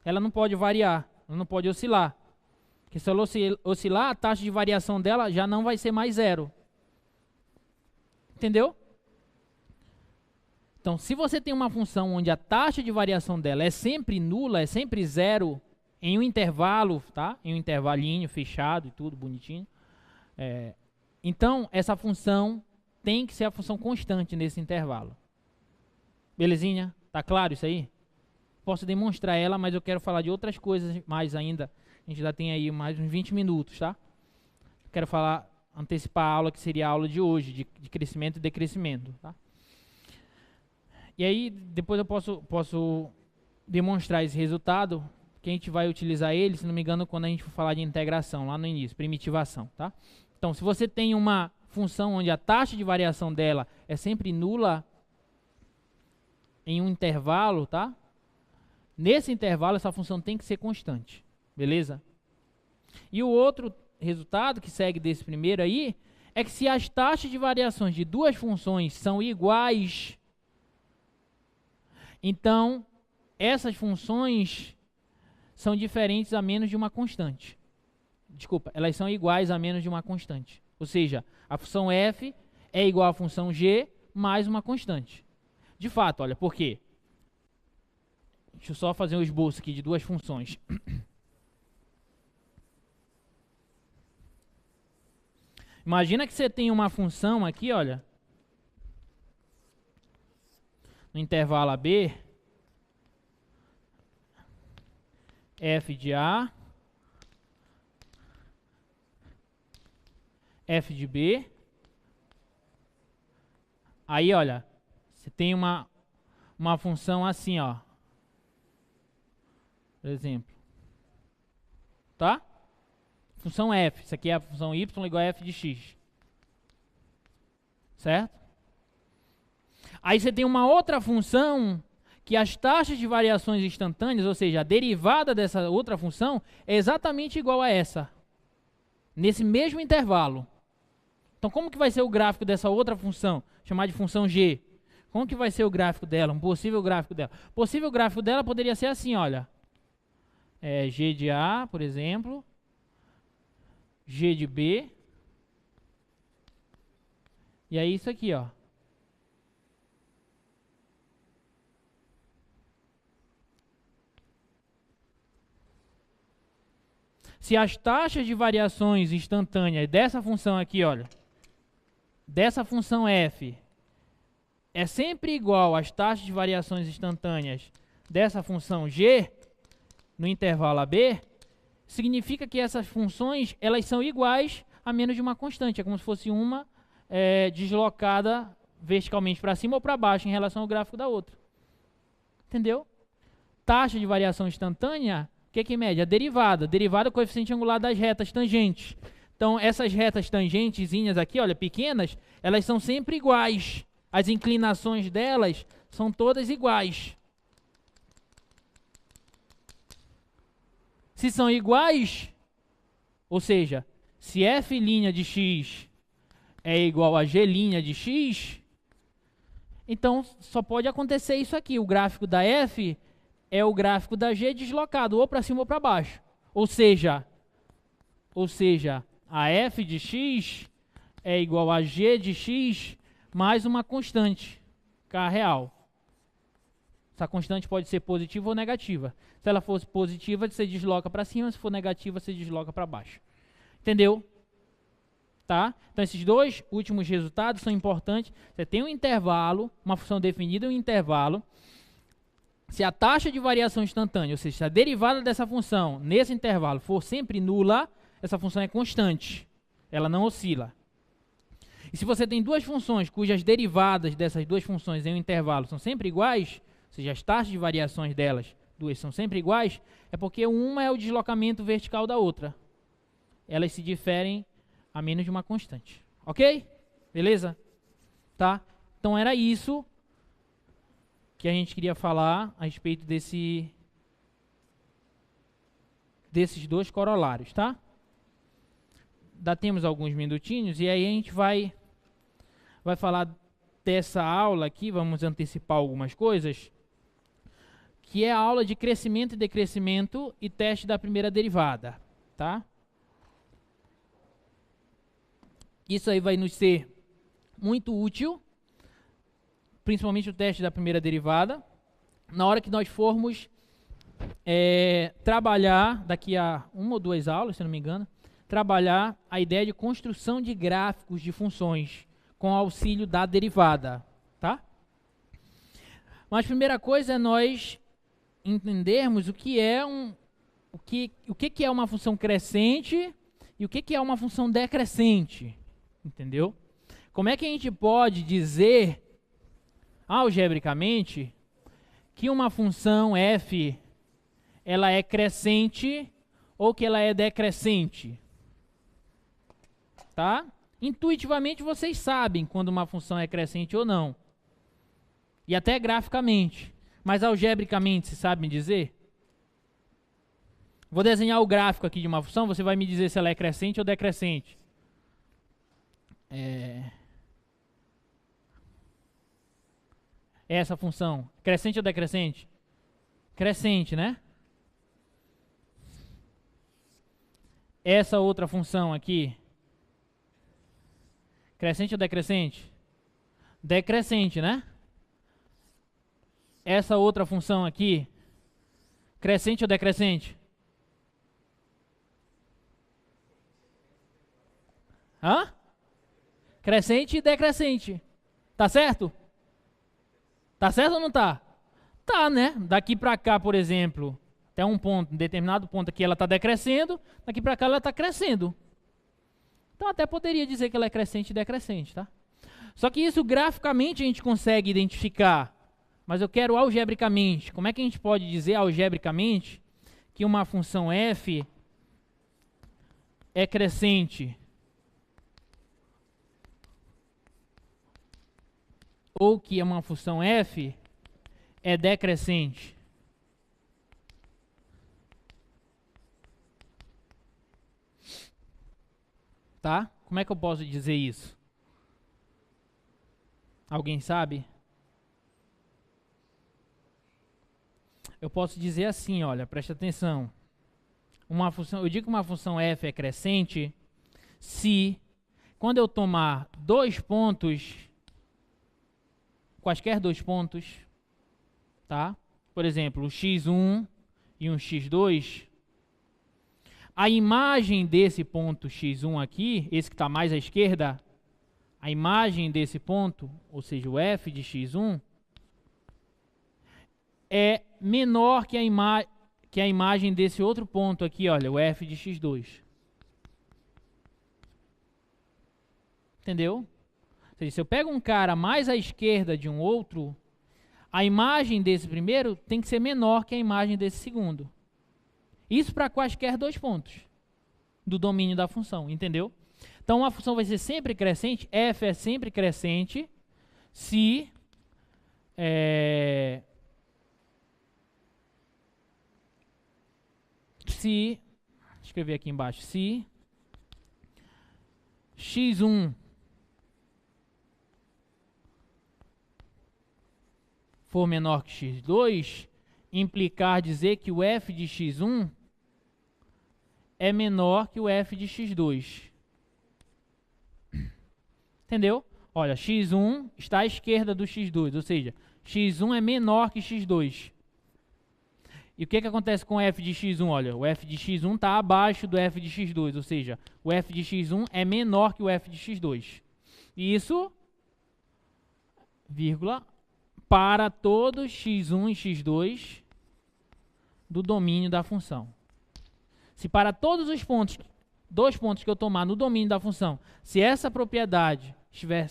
Speaker 1: Ela não pode variar, ela não pode oscilar. Porque se ela oscilar, a taxa de variação dela já não vai ser mais zero. Entendeu? Então, se você tem uma função onde a taxa de variação dela é sempre nula, é sempre zero, em um intervalo, tá? Em um intervalinho fechado e tudo bonitinho. Então, essa função tem que ser a função constante nesse intervalo. Belezinha? Tá claro isso aí? Posso demonstrar ela, mas eu quero falar de outras coisas mais ainda. A gente já tem aí mais uns 20 minutos, tá? Quero antecipar a aula que seria a aula de hoje, de crescimento e decrescimento, tá? E aí, depois eu posso demonstrar esse resultado, que a gente vai utilizar ele, se não me engano, quando a gente for falar de integração, lá no início, primitivação, tá? Então, se você tem uma função onde a taxa de variação dela é sempre nula em um intervalo, tá? Nesse intervalo, essa função tem que ser constante, beleza? E o outro resultado que segue desse primeiro aí, é que se as taxas de variações de duas funções são iguais, então essas funções são diferentes a menos de uma constante. Desculpa, elas são iguais a menos de uma constante. Ou seja, a função f é igual à função g mais uma constante. De fato, olha, por quê? Deixa eu só fazer um esboço aqui de duas funções. Imagina que você tem uma função aqui, olha, no intervalo AB, f de A, f de B. Aí, olha, você tem uma função assim, ó. Por exemplo. Tá? Função f. Isso aqui é a função y igual a f de x. Certo? Aí você tem uma outra função que as taxas de variações instantâneas, ou seja, a derivada dessa outra função, é exatamente igual a essa. Nesse mesmo intervalo. Então, como que vai ser o gráfico dessa outra função? Chamar de função g. Como que vai ser o gráfico dela? Um possível gráfico dela. O possível gráfico dela poderia ser assim, olha. G de A, por exemplo. G de B. E aí isso aqui, ó. Se as taxas de variações instantâneas dessa função aqui, olha, dessa função f, é sempre igual às taxas de variações instantâneas dessa função g, no intervalo AB, significa que essas funções elas são iguais a menos de uma constante. É como se fosse uma deslocada verticalmente para cima ou para baixo em relação ao gráfico da outra. Entendeu? Taxa de variação instantânea, o que mede? A derivada. Derivada é o coeficiente angular das retas tangentes. Então, essas retas tangentezinhas aqui, olha, pequenas, elas são sempre iguais. As inclinações delas são todas iguais. Se são iguais, ou seja, se f' de x é igual a g' de x, então só pode acontecer isso aqui. O gráfico da f é o gráfico da g deslocado, ou para cima ou para baixo. Ou seja, a f de x é igual a g de x mais uma constante, k real. Essa constante pode ser positiva ou negativa. Se ela fosse positiva, você desloca para cima, se for negativa, você desloca para baixo. Entendeu? Tá? Então, esses dois últimos resultados são importantes. Você tem um intervalo, uma função definida em um intervalo. Se a taxa de variação instantânea, ou seja, se a derivada dessa função nesse intervalo for sempre nula, essa função é constante. Ela não oscila. E se você tem duas funções cujas derivadas dessas duas funções em um intervalo são sempre iguais, ou seja, as taxas de variações delas duas são sempre iguais, é porque uma é o deslocamento vertical da outra. Elas se diferem a menos de uma constante. Ok? Beleza? Tá? Então era isso que a gente queria falar a respeito desses dois corolários, tá? Temos alguns minutinhos e aí a gente vai falar dessa aula aqui, vamos antecipar algumas coisas, que é a aula de crescimento e decrescimento e teste da primeira derivada, tá? Isso aí vai nos ser muito útil, principalmente o teste da primeira derivada, na hora que nós formos trabalhar, daqui a uma ou duas aulas, se não me engano, trabalhar a ideia de construção de gráficos de funções com auxílio da derivada, tá? Mas a primeira coisa é nós entendermos o que é uma função crescente e o que é uma função decrescente, entendeu? Como é que a gente pode dizer algebricamente que uma função f ela é crescente ou que ela é decrescente? Tá? Intuitivamente vocês sabem quando uma função é crescente ou não. E até graficamente. Mas algebricamente, vocês sabem dizer? Vou desenhar o gráfico aqui de uma função, você vai me dizer se ela é crescente ou decrescente. Essa função, crescente ou decrescente? Crescente, né? Essa outra função aqui, crescente ou decrescente? Decrescente, né? Essa outra função aqui, crescente ou decrescente? Hã? Crescente e decrescente. Tá certo? Tá certo ou não tá? Tá, né? Daqui pra cá, por exemplo, até um ponto, um determinado ponto aqui ela tá decrescendo, daqui pra cá ela tá crescendo. Então até poderia dizer que ela é crescente e decrescente, tá? Só que isso graficamente a gente consegue identificar, mas eu quero algebricamente. Como é que a gente pode dizer algebricamente que uma função f é crescente ou que uma função f é decrescente? Tá? Como é que eu posso dizer isso? Alguém sabe? Eu posso dizer assim, olha, presta atenção. Eu digo que uma função f é crescente se quando eu tomar 2 pontos, quaisquer 2 pontos, tá? Por exemplo, um x1 e um x2, a imagem desse ponto x1 aqui, esse que está mais à esquerda, a imagem desse ponto, ou seja, o f de x1, é menor que a imagem desse outro ponto aqui, olha, o f de x2. Entendeu? Ou seja, se eu pego um cara mais à esquerda de um outro, a imagem desse primeiro tem que ser menor que a imagem desse segundo. Isso para quaisquer 2 pontos do domínio da função, entendeu? Então, a função vai ser sempre crescente, f é sempre crescente, se escrever aqui embaixo, se x1 for menor que x2, implicar dizer que o f de x1 é menor que o f de x2. Entendeu? Olha, x1 está à esquerda do x2, ou seja, x1 é menor que x2. E o que acontece com o f de x1? Olha, o f de x1 está abaixo do f de x2, ou seja, o f de x1 é menor que o f de x2. E isso, vírgula, para todos x1 e x2 do domínio da função. Se para todos os pontos, 2 pontos que eu tomar no domínio da função, se essa propriedade estiver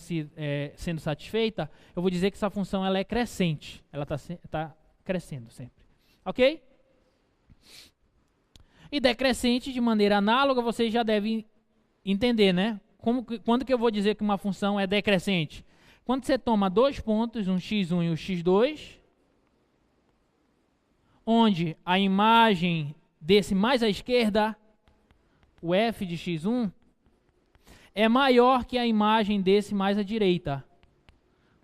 Speaker 1: sendo satisfeita, eu vou dizer que essa função ela é crescente. Ela está crescendo sempre. Ok? E decrescente, de maneira análoga, vocês já devem entender, né? Quando que eu vou dizer que uma função é decrescente? Quando você toma 2 pontos, um x1 e um x2, onde a imagem desse mais à esquerda, o f de x1, é maior que a imagem desse mais à direita,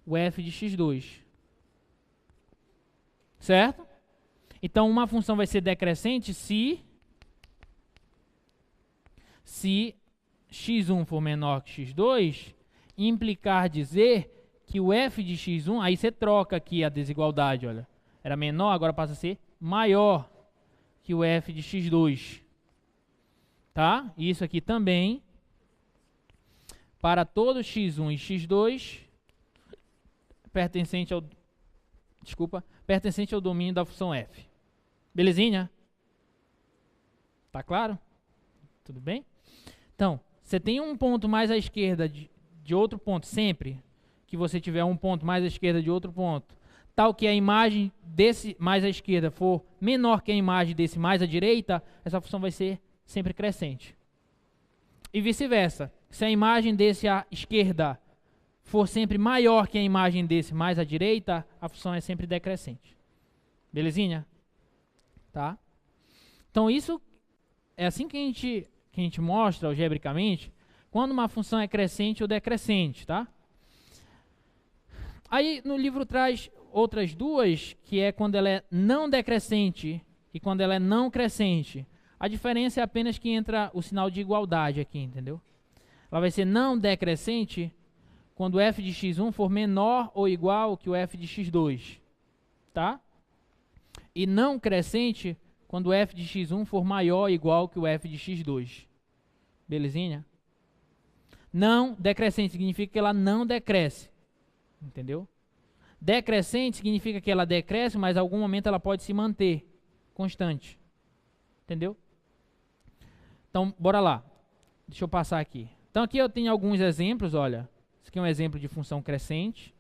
Speaker 1: o f de x2. Certo? Então, uma função vai ser decrescente se x1 for menor que x2, implicar dizer que o f de x1, aí você troca aqui a desigualdade, olha, era menor, agora passa a ser maior que o f de x2. Tá? Isso aqui também, para todo x1 e x2, pertencente ao domínio da função f. Belezinha? Tá claro? Tudo bem? Então, você tem um ponto mais à esquerda de outro ponto, sempre que você tiver um ponto mais à esquerda de outro ponto, tal que a imagem desse mais à esquerda for menor que a imagem desse mais à direita, essa função vai ser sempre crescente. E vice-versa. Se a imagem desse à esquerda for sempre maior que a imagem desse mais à direita, a função é sempre decrescente. Belezinha? Tá? Então, isso é assim que a gente mostra algebricamente quando uma função é crescente ou decrescente, tá? Aí, no livro traz outras duas, que é quando ela é não decrescente e quando ela é não crescente. A diferença é apenas que entra o sinal de igualdade aqui, entendeu? Ela vai ser não decrescente quando o f de x1 for menor ou igual que o f de x2, tá? E não crescente quando o f de x1 for maior ou igual que o f de x2. Belezinha? Não decrescente significa que ela não decresce, entendeu? Decrescente significa que ela decresce, mas em algum momento ela pode se manter constante, entendeu? Então, bora lá. Deixa eu passar aqui. Então, aqui eu tenho alguns exemplos, olha. Isso aqui é um exemplo de função crescente.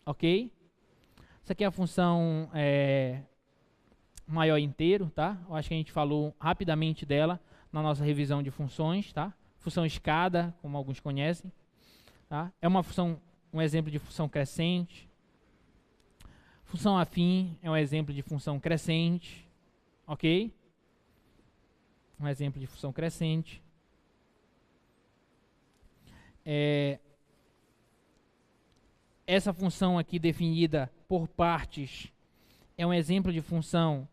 Speaker 1: Ok? Isso aqui é a função maior inteiro, tá? Eu acho que a gente falou rapidamente dela na nossa revisão de funções, tá? Função escada, como alguns conhecem. Tá? É uma função, um exemplo de função crescente. Função afim é um exemplo de função crescente. Ok? Um exemplo de função crescente. Essa função aqui definida por partes é um exemplo de função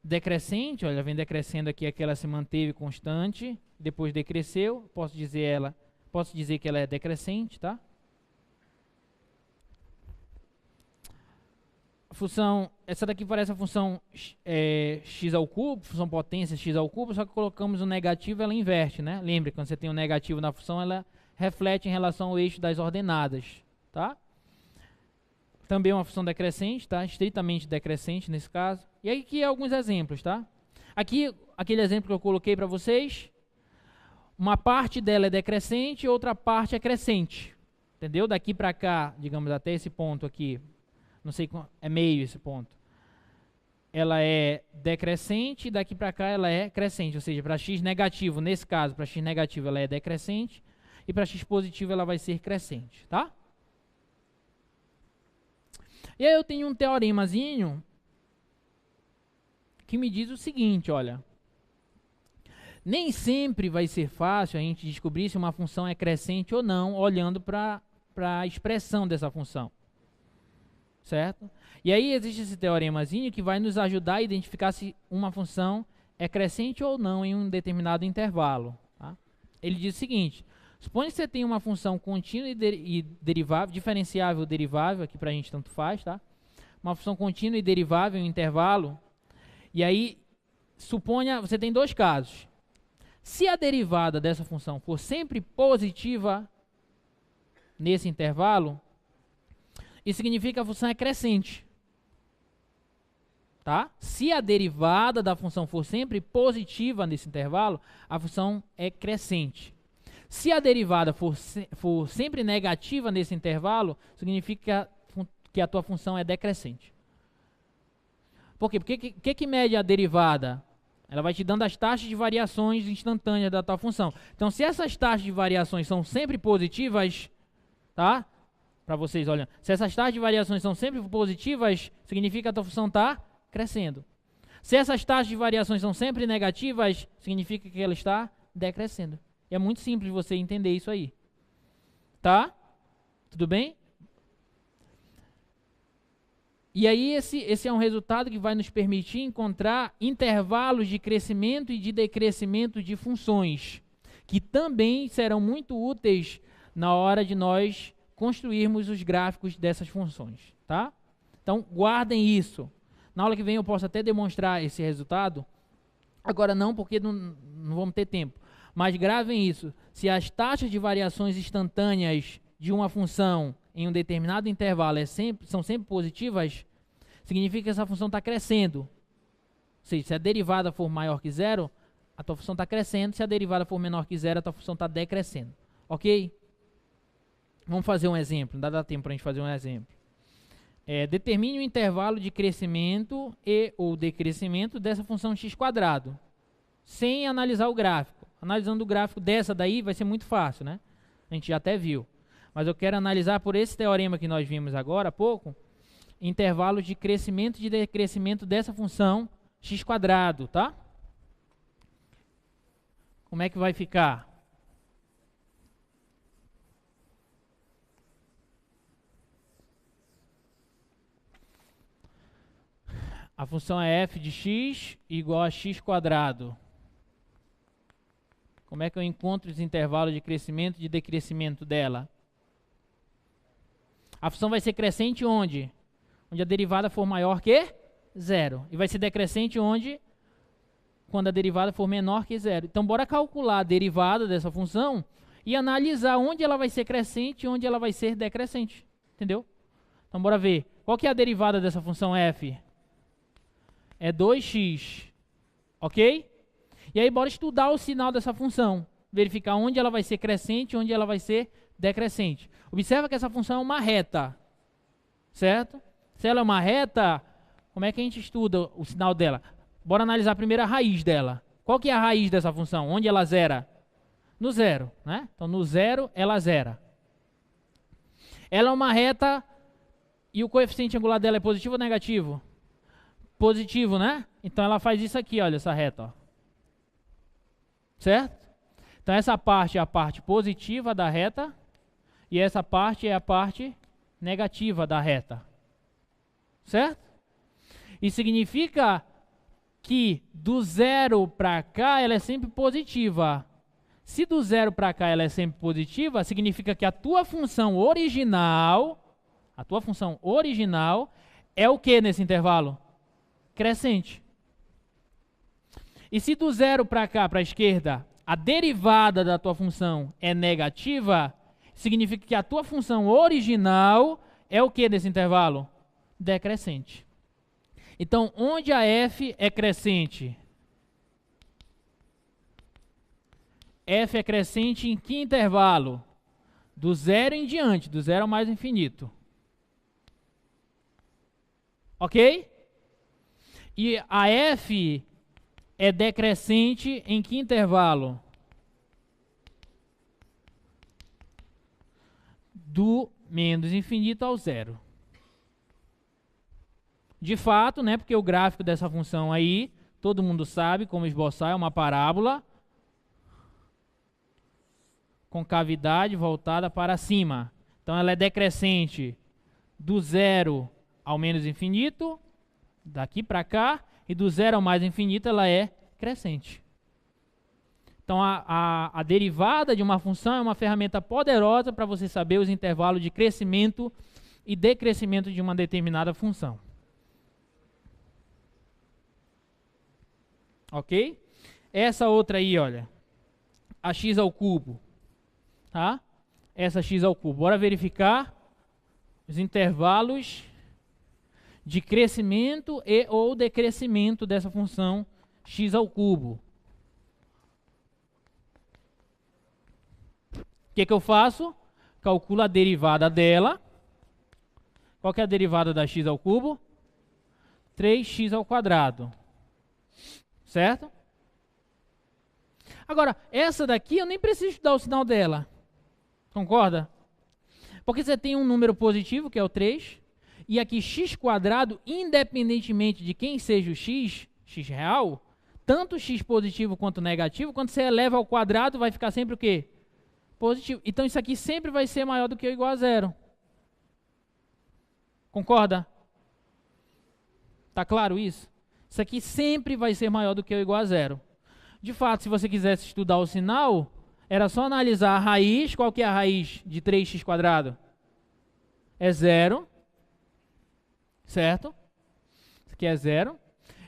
Speaker 1: decrescente. Olha, vem decrescendo aqui, aqui ela se manteve constante. depois decresceu, posso dizer que ela é decrescente, tá? A função, essa daqui parece a função x ao cubo, função potência x ao cubo, só que colocamos o negativo, ela inverte, né? Lembre, quando você tem um negativo na função, ela reflete em relação ao eixo das ordenadas, tá? Também é uma função decrescente, tá? Estritamente decrescente nesse caso. E aí aqui alguns exemplos, tá? Aqui, aquele exemplo que eu coloquei para vocês, uma parte dela é decrescente, outra parte é crescente, entendeu? Daqui para cá, digamos até esse ponto aqui, não sei, é meio esse ponto. Ela é decrescente, daqui para cá ela é crescente, ou seja, para x negativo, nesse caso, para x negativo ela é decrescente, e para x positivo ela vai ser crescente, tá? E aí eu tenho um teoremazinho que me diz o seguinte, olha. Nem sempre vai ser fácil a gente descobrir se uma função é crescente ou não, olhando para a expressão dessa função. Certo? E aí existe esse teoremazinho que vai nos ajudar a identificar se uma função é crescente ou não em um determinado intervalo. Tá? Ele diz o seguinte, suponha que você tem uma função contínua e derivável, diferenciável ou derivável, aqui para a gente tanto faz, tá? Uma função contínua e derivável em um intervalo, e aí suponha, você tem dois casos. Se a derivada dessa função for sempre positiva nesse intervalo, isso significa que a função é crescente. Tá? Se a derivada da função for sempre positiva nesse intervalo, a função é crescente. Se a derivada for sempre negativa nesse intervalo, significa que a tua função é decrescente. Por quê? Porque o que mede a derivada? Ela vai te dando as taxas de variações instantâneas da tua função. Então, se essas taxas de variações são sempre positivas, tá? Para vocês, olha, se essas taxas de variações são sempre positivas, significa que a tua função está crescendo. Se essas taxas de variações são sempre negativas, significa que ela está decrescendo. E é muito simples você entender isso aí. Tá? Tudo bem? E aí esse é um resultado que vai nos permitir encontrar intervalos de crescimento e de decrescimento de funções, que também serão muito úteis na hora de nós construirmos os gráficos dessas funções, tá? Então, guardem isso. Na aula que vem eu posso até demonstrar esse resultado, agora não, porque não vamos ter tempo, mas gravem isso. Se as taxas de variações instantâneas de uma função em um determinado intervalo são sempre positivas, significa que essa função está crescendo. Ou seja, se a derivada for maior que zero, a tua função está crescendo. Se a derivada for menor que zero, a tua função está decrescendo. Ok? Vamos fazer um exemplo. Não dá tempo para a gente fazer um exemplo. Determine o intervalo de crescimento e ou decrescimento dessa função x², sem analisar o gráfico. Analisando o gráfico dessa daí vai ser muito fácil, né? A gente já até viu. Mas eu quero analisar por esse teorema que nós vimos agora há pouco, intervalos de crescimento e de decrescimento dessa função x², tá? Como é que vai ficar? A função é f de x igual a x². Como é que eu encontro os intervalos de crescimento e de decrescimento dela? A função vai ser crescente onde? Onde a derivada for maior que zero. E vai ser decrescente onde? Quando a derivada for menor que zero. Então, bora calcular a derivada dessa função e analisar onde ela vai ser crescente e onde ela vai ser decrescente. Entendeu? Então, bora ver. Qual que é a derivada dessa função f? É 2x. Ok? E aí, bora estudar o sinal dessa função. Verificar onde ela vai ser crescente e onde ela vai ser decrescente. Observa que essa função é uma reta. Certo? Se ela é uma reta, como é que a gente estuda o sinal dela? Bora analisar primeiro a raiz dela. Qual que é a raiz dessa função? Onde ela zera? No zero, né? Então, no zero, ela zera. Ela é uma reta e o coeficiente angular dela é positivo ou negativo? Positivo, né? Então, ela faz isso aqui, olha, essa reta, ó. Certo? Então, essa parte é a parte positiva da reta e essa parte é a parte negativa da reta. Certo? Isso significa que do zero para cá ela é sempre positiva. Se do 0 para cá ela é sempre positiva, significa que a tua função original é o que nesse intervalo? Crescente. E se do 0 para cá, para a esquerda, a derivada da tua função é negativa, significa que a tua função original é o que nesse intervalo? Decrescente. Então, onde a f é crescente? F é crescente em que intervalo? Do 0 em diante, do 0 ao mais infinito. Ok? E a f é decrescente em que intervalo? Do menos infinito ao 0. De fato, né, porque o gráfico dessa função aí, todo mundo sabe como esboçar, é uma parábola com cavidade voltada para cima. Então ela é decrescente do 0 ao menos infinito, daqui para cá, e do 0 ao mais infinito ela é crescente. Então a derivada de uma função é uma ferramenta poderosa para você saber os intervalos de crescimento e decrescimento de uma determinada função. Ok? Essa outra aí, olha, a x ao cubo. Tá? Essa x ao cubo. Bora verificar os intervalos de crescimento e ou decrescimento dessa função x ao cubo. O que eu faço? Calculo a derivada dela. Qual que é a derivada da x ao cubo? 3x ao quadrado. Certo? Agora, essa daqui eu nem preciso estudar o sinal dela. Concorda? Porque você tem um número positivo, que é o 3, e aqui x quadrado, independentemente de quem seja o x real, tanto x positivo quanto negativo, quando você eleva ao quadrado, vai ficar sempre o quê? Positivo. Então isso aqui sempre vai ser maior do que ou igual a 0. Concorda? Tá claro isso? Isso aqui sempre vai ser maior do que ou igual a 0. De fato, se você quisesse estudar o sinal, era só analisar a raiz. Qual que é a raiz de 3x quadrado? É 0. Certo? Isso aqui é 0.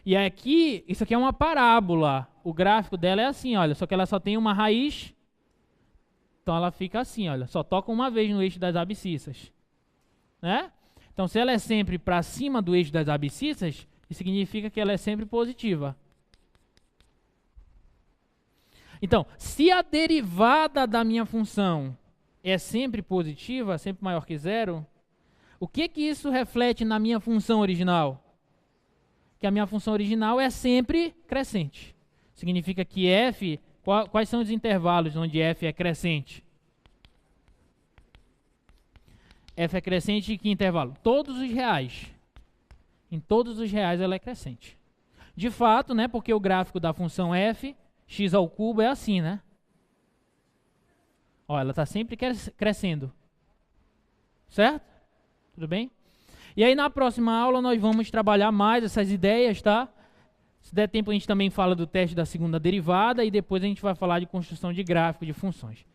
Speaker 1: E aqui, isso aqui é uma parábola. O gráfico dela é assim, olha. Só que ela só tem uma raiz. Então ela fica assim, olha. Só toca uma vez no eixo das abscissas. Né? Então se ela é sempre para cima do eixo das abscissas, isso significa que ela é sempre positiva. Então, se a derivada da minha função é sempre positiva, sempre maior que 0, o que isso reflete na minha função original? Que a minha função original é sempre crescente. Significa que f, quais são os intervalos onde f é crescente? F é crescente em que intervalo? Todos os reais. Em todos os reais ela é crescente. De fato, né, porque o gráfico da função f, x ao cubo, é assim, né? Ó, ela está sempre crescendo. Certo? Tudo bem? E aí na próxima aula nós vamos trabalhar mais essas ideias, tá? Se der tempo a gente também fala do teste da segunda derivada e depois a gente vai falar de construção de gráfico de funções.